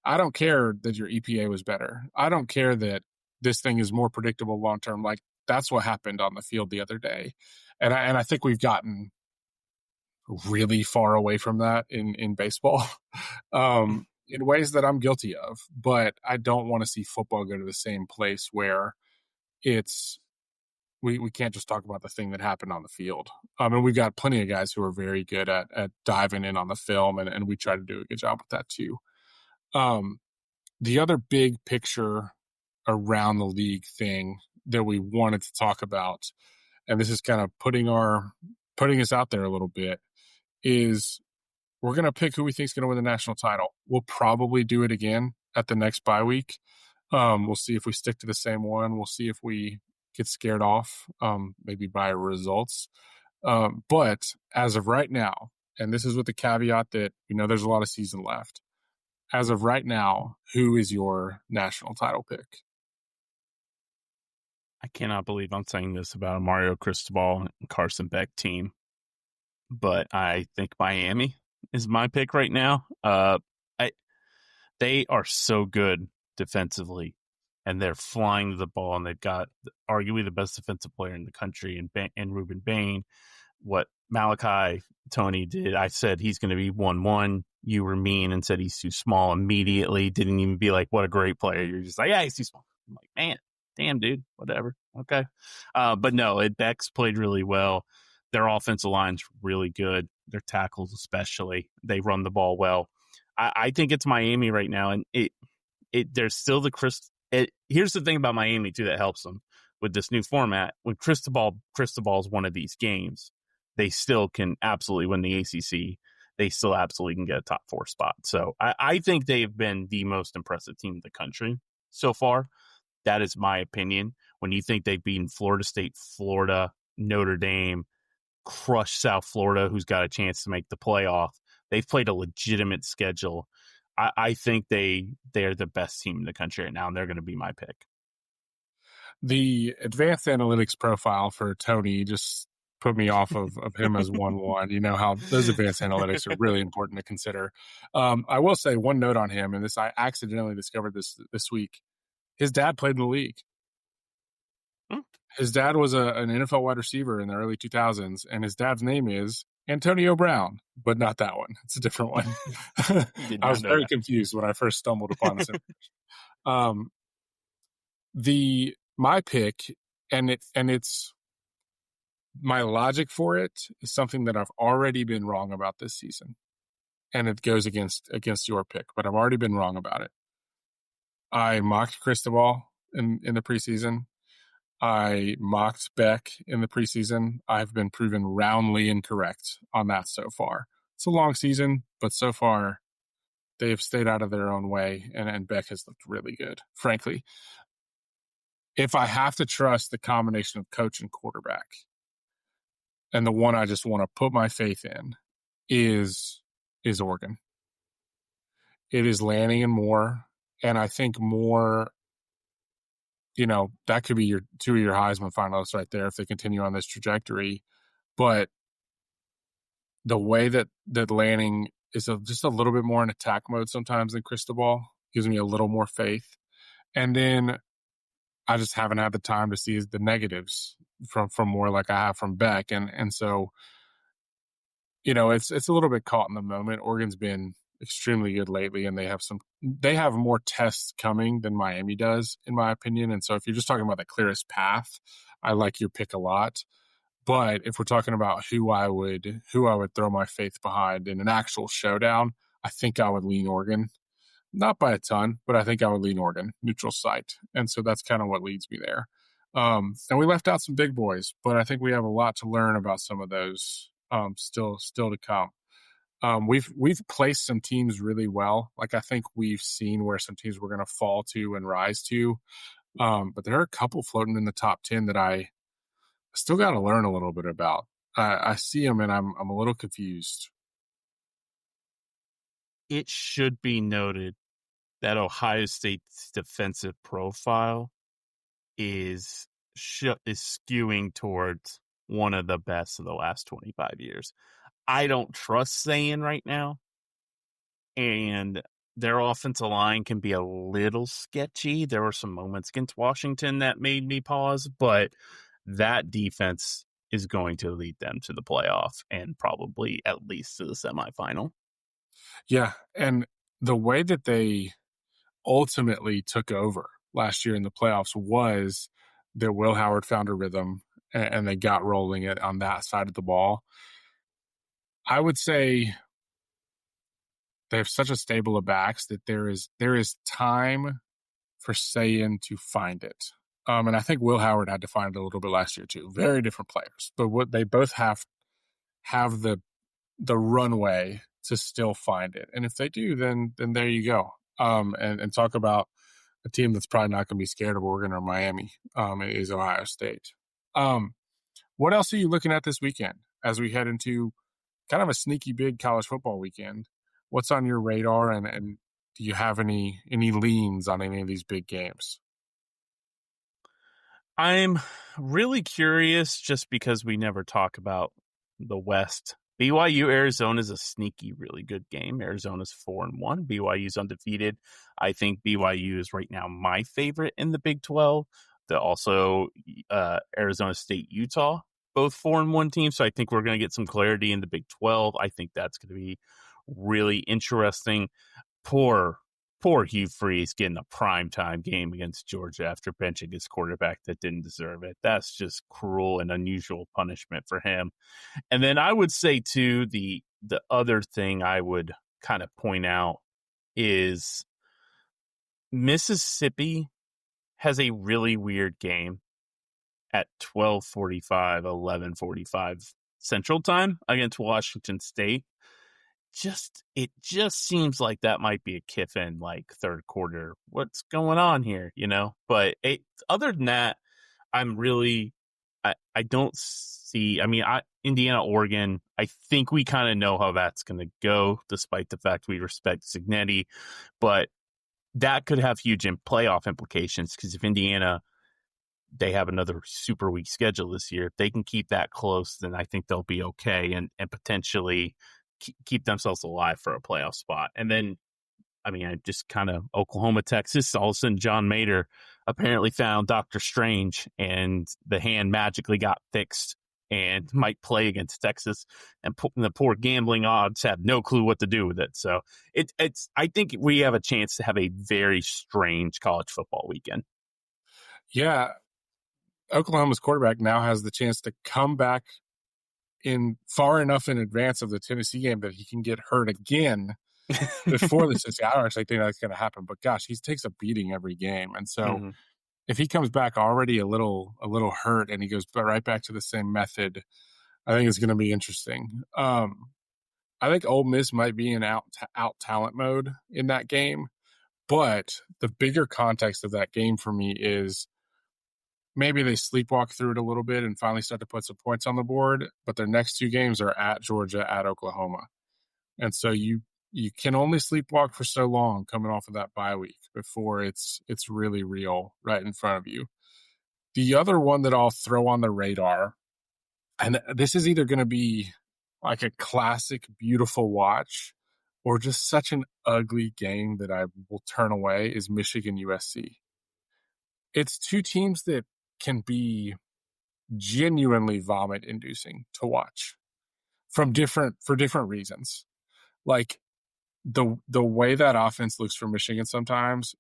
A: I don't care that your EPA was better. I don't care that this thing is more predictable long term. Like, that's what happened on the field the other day. And I think we've gotten really far away from that in baseball in ways that I'm guilty of. But I don't want to see football go to the same place where it's we can't just talk about the thing that happened on the field. And we've got plenty of guys who are very good at diving in on the film, and we try to do a good job with that too. The other big picture around the league thing that we wanted to talk about, and this is kind of putting us out there a little bit, is we're going to pick who we think is going to win the national title. We'll probably do it again at the next bye week. We'll see if we stick to the same one. We'll see if we get scared off, maybe by results. But as of right now, and this is with the caveat that there's a lot of season left, as of right now, who is your national title pick?
B: I cannot believe I'm saying this about a Mario Cristobal and Carson Beck team, but I think Miami is my pick right now. They are so good defensively, and they're flying the ball, and they've got arguably the best defensive player in the country in Ruben Bain. What Malachi Tony did, I said he's going to be 1-1. You were mean and said he's too small immediately. Didn't even be like, what a great player. You're just like, yeah, he's too small. I'm like, man, damn, dude, whatever. Okay. But no, Beck's played really well. Their offensive line's really good. Their tackles especially. They run the ball well. I think it's Miami right now, and there's still here's the thing about Miami too that helps them with this new format. When Cristobal's one of these games, they still can absolutely win the ACC. They still absolutely can get a top 4 spot. So I think they've been the most impressive team in the country so far. That is my opinion. When you think they've beaten Florida State, Florida, Notre Dame, crushed South Florida, who's got a chance to make the playoff. They've played a legitimate schedule. I think they're the best team in the country right now, and they're going to be my pick.
A: The advanced analytics profile for Tony just put me off of him as 1-1. You know how those advanced analytics are really important to consider. I will say one note on him, and this I accidentally discovered this week. His dad played in the league. His dad was an NFL wide receiver in the early 2000s, and his dad's name is Antonio Brown, but not that one. It's a different one. I was very confused when I first stumbled upon this information. My pick, and it's my logic for it is something that I've already been wrong about this season, and it goes against your pick, but I've already been wrong about it. I mocked Cristobal in the preseason. I mocked Beck in the preseason. I've been proven roundly incorrect on that so far. It's a long season, but so far they have stayed out of their own way, and Beck has looked really good, frankly. If I have to trust the combination of coach and quarterback, and the one I just want to put my faith in is Oregon. It is Lanning and Moore, and I think Moore, that could be your two of your Heisman finalists right there if they continue on this trajectory. But the way that Lanning is just a little bit more in attack mode sometimes than Cristobal gives me a little more faith. And then I just haven't had the time to see the negatives from Moore like I have from Beck, and so it's a little bit caught in the moment. Oregon's been extremely good lately, and they have more tests coming than Miami does, in my opinion. And so if you're just talking about the clearest path, I like your pick a lot. But if we're talking about who I would throw my faith behind in an actual showdown, I think I would lean Oregon. Not by a ton, but I think I would lean Oregon, neutral site. And so that's kind of what leads me there. And we left out some big boys, but I think we have a lot to learn about some of those still to come. We've placed some teams really well. Like I think we've seen where some teams we're going to fall to and rise to. But there are a couple floating in the top 10 that I still got to learn a little bit about. I see them and I'm a little confused.
B: It should be noted that Ohio State's defensive profile is skewing towards one of the best of the last 25 years. I don't trust saying right now, and their offensive line can be a little sketchy. There were some moments against Washington that made me pause, but that defense is going to lead them to the playoff and probably at least to the semifinal.
A: Yeah, and the way that they ultimately took over last year in the playoffs was that Will Howard found a rhythm and they got rolling it on that side of the ball. I would say they have such a stable of backs that there is time for Sayan to find it. And I think Will Howard had to find it a little bit last year too. Very different players, but what they both have the runway to still find it. And if they do, then there you go. And talk about a team that's probably not going to be scared of Oregon or Miami. It is Ohio State. What else are you looking at this weekend as we head into kind of a sneaky big college football weekend? What's on your radar, and do you have any leans on any of these big games?
B: I'm really curious just because we never talk about the West. BYU Arizona is a sneaky, really good game. Arizona's 4-1. BYU's undefeated. I think BYU is right now my favorite in the Big 12. Also Arizona State, Utah, both 4-1 teams. So I think we're going to get some clarity in the Big 12. I think that's going to be really interesting. Poor Hugh Freeze getting a primetime game against Georgia after benching his quarterback that didn't deserve it. That's just cruel and unusual punishment for him. And then I would say, too, the other thing I would kind of point out is Mississippi has a really weird game at 12:45, 11:45 Central Time against Washington State. It just seems like that might be a Kiffin third quarter. What's going on here, But other than that, I'm really I don't see. I mean, Indiana, Oregon. I think we kind of know how that's going to go, despite the fact we respect Cignetti. But that could have huge playoff implications because if Indiana, they have another super weak schedule this year. If they can keep that close, then I think they'll be okay and potentially keep themselves alive for a playoff spot. And then, I just kind of Oklahoma, Texas, all of a sudden John Mader apparently found Dr. Strange and the hand magically got fixed and might play against Texas, and the poor gambling odds have no clue what to do with it. So I think we have a chance to have a very strange college football weekend.
A: Yeah. Oklahoma's quarterback now has the chance to come back in far enough in advance of the Tennessee game that he can get hurt again before the Tennessee. I don't actually think that's going to happen, but gosh, he takes a beating every game. And so if he comes back already a little hurt and he goes right back to the same method, I think it's going to be interesting. I think Ole Miss might be in out talent mode in that game, but the bigger context of that game for me is maybe they sleepwalk through it a little bit and finally start to put some points on the board, but their next two games are at Georgia, at Oklahoma. And so you you can only sleepwalk for so long coming off of that bye week before it's really real right in front of you. The other one that I'll throw on the radar, and this is either going to be like a classic, beautiful watch or just such an ugly game that I will turn away, is Michigan USC. It's two teams that can be genuinely vomit inducing to watch for different reasons. Like the way that offense looks for Michigan sometimes,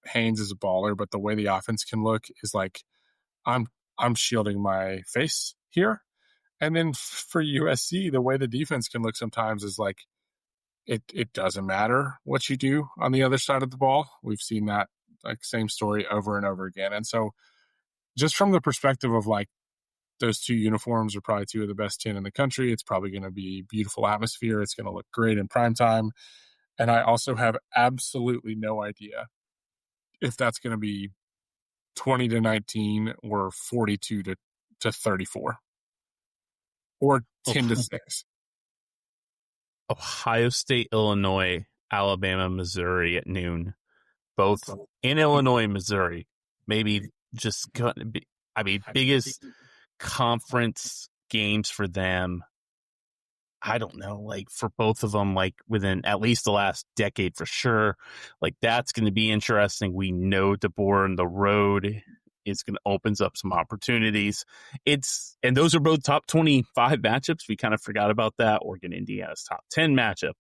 A: Haynes is a baller, but the way the offense can look is like I'm shielding my face here. And then for USC, the way the defense can look sometimes is like it doesn't matter what you do on the other side of the ball. We've seen that like same story over and over again. And so just from the perspective of like those two uniforms are probably two of the best 10 in the country, it's probably going to be beautiful atmosphere. It's going to look great in prime time. And I also have absolutely no idea if that's going to be 20-19 or 42-34 or 10-6.
B: Ohio State, Illinois, Alabama, Missouri at noon, both in Illinois, Missouri. Maybe just going to be, biggest conference games for them. I don't know, like for both of them, like within at least the last decade for sure. Like that's going to be interesting. We know DeBoer on the road is going to opens up some opportunities. And those are both top 25 matchups. We kind of forgot about that. Oregon, Indiana's top 10 matchup.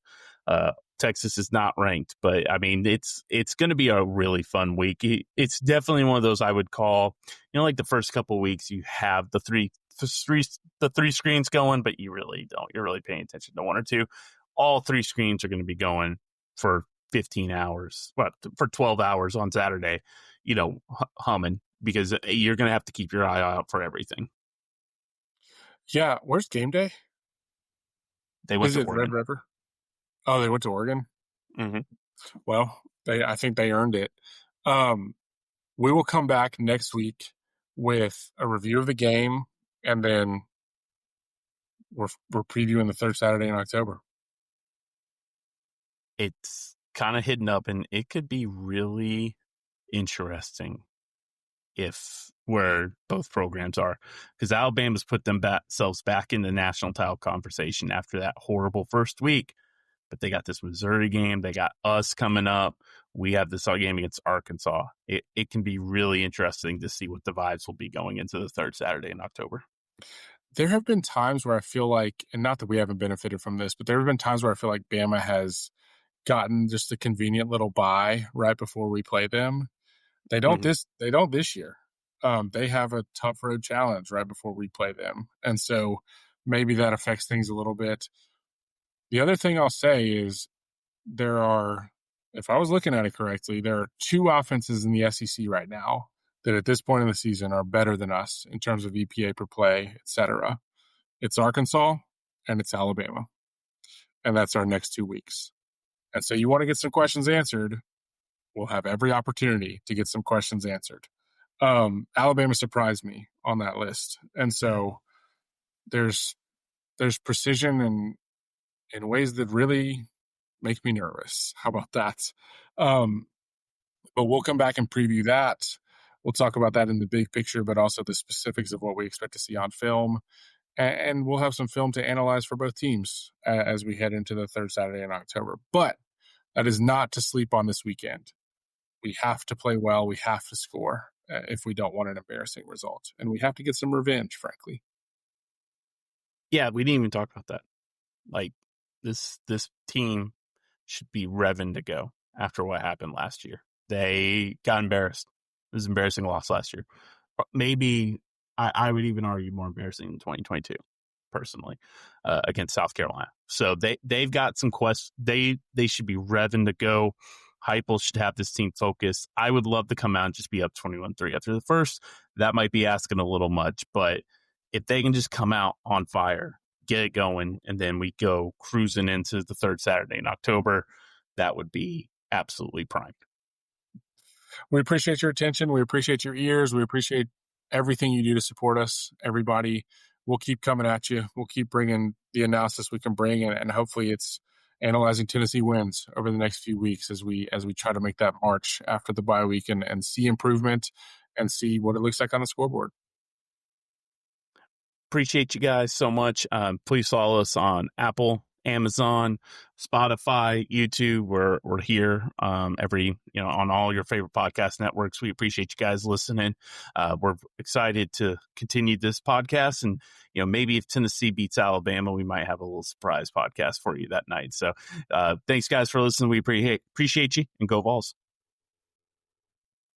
B: Texas is not ranked, but I mean, it's going to be a really fun week. It's definitely one of those I would call, like the first couple of weeks you have the three screens going, but you really don't. You're really paying attention to one or two. All three screens are going to be going for 15 hours, for 12 hours on Saturday, humming, because you're going to have to keep your eye out for everything.
A: Yeah. Where's game day?
B: They went
A: Is
B: to
A: it
B: Oregon.
A: Red River? Oh, they went to Oregon?
B: Mm-hmm.
A: Well, I think they earned it. We will come back next week with a review of the game, and then we're previewing the third Saturday in October.
B: It's kind of hidden up, and it could be really interesting if where both programs are, because Alabama's put themselves back in the national title conversation after that horrible first week. But they got this Missouri game. They got us coming up. We have this game against Arkansas. It can be really interesting to see what the vibes will be going into the third Saturday in October.
A: There have been times where I feel like, and not that we haven't benefited from this, but there have been times where I feel like Bama has gotten just a convenient little bye right before we play them. They don't this year. They have a tough road challenge right before we play them. And so maybe that affects things a little bit. The other thing I'll say is there are, if I was looking at it correctly, there are two offenses in the SEC right now that at this point in the season are better than us in terms of EPA per play, et cetera. It's Arkansas and it's Alabama. And that's our next 2 weeks. And so you want to get some questions answered, we'll have every opportunity to get some questions answered. Alabama surprised me on that list. And so there's precision in ways that really make me nervous. How about that? But we'll come back and preview that. We'll talk about that in the big picture, but also the specifics of what we expect to see on film. And we'll have some film to analyze for both teams as we head into the third Saturday in October. But that is not to sleep on this weekend. We have to play well. We have to score if we don't want an embarrassing result. And we have to get some revenge, frankly.
B: Yeah, we didn't even talk about that. Like, this team should be revving to go after what happened last year. They got embarrassed. It was an embarrassing loss last year. Maybe I would even argue more embarrassing in 2022, personally, against South Carolina. So they've got some questions. They should be revving to go. Heupel should have this team focused. I would love to come out and just be up 21-3 after the first. That might be asking a little much, but if they can just come out on fire, get it going, and then we go cruising into the third Saturday in October, that would be absolutely primed.
A: We appreciate your attention. We appreciate your ears. We appreciate everything you do to support us, everybody. We'll keep coming at you. We'll keep bringing the analysis we can bring, and hopefully it's analyzing Tennessee wins over the next few weeks as we try to make that march after the bye week and see improvement and see what it looks like on the scoreboard.
B: Appreciate you guys so much. Please follow us on Apple, Amazon, Spotify, YouTube. We're here on all your favorite podcast networks. We appreciate you guys listening. We're excited to continue this podcast, and maybe if Tennessee beats Alabama, we might have a little surprise podcast for you that night. So thanks guys for listening. We appreciate you, and go Vols.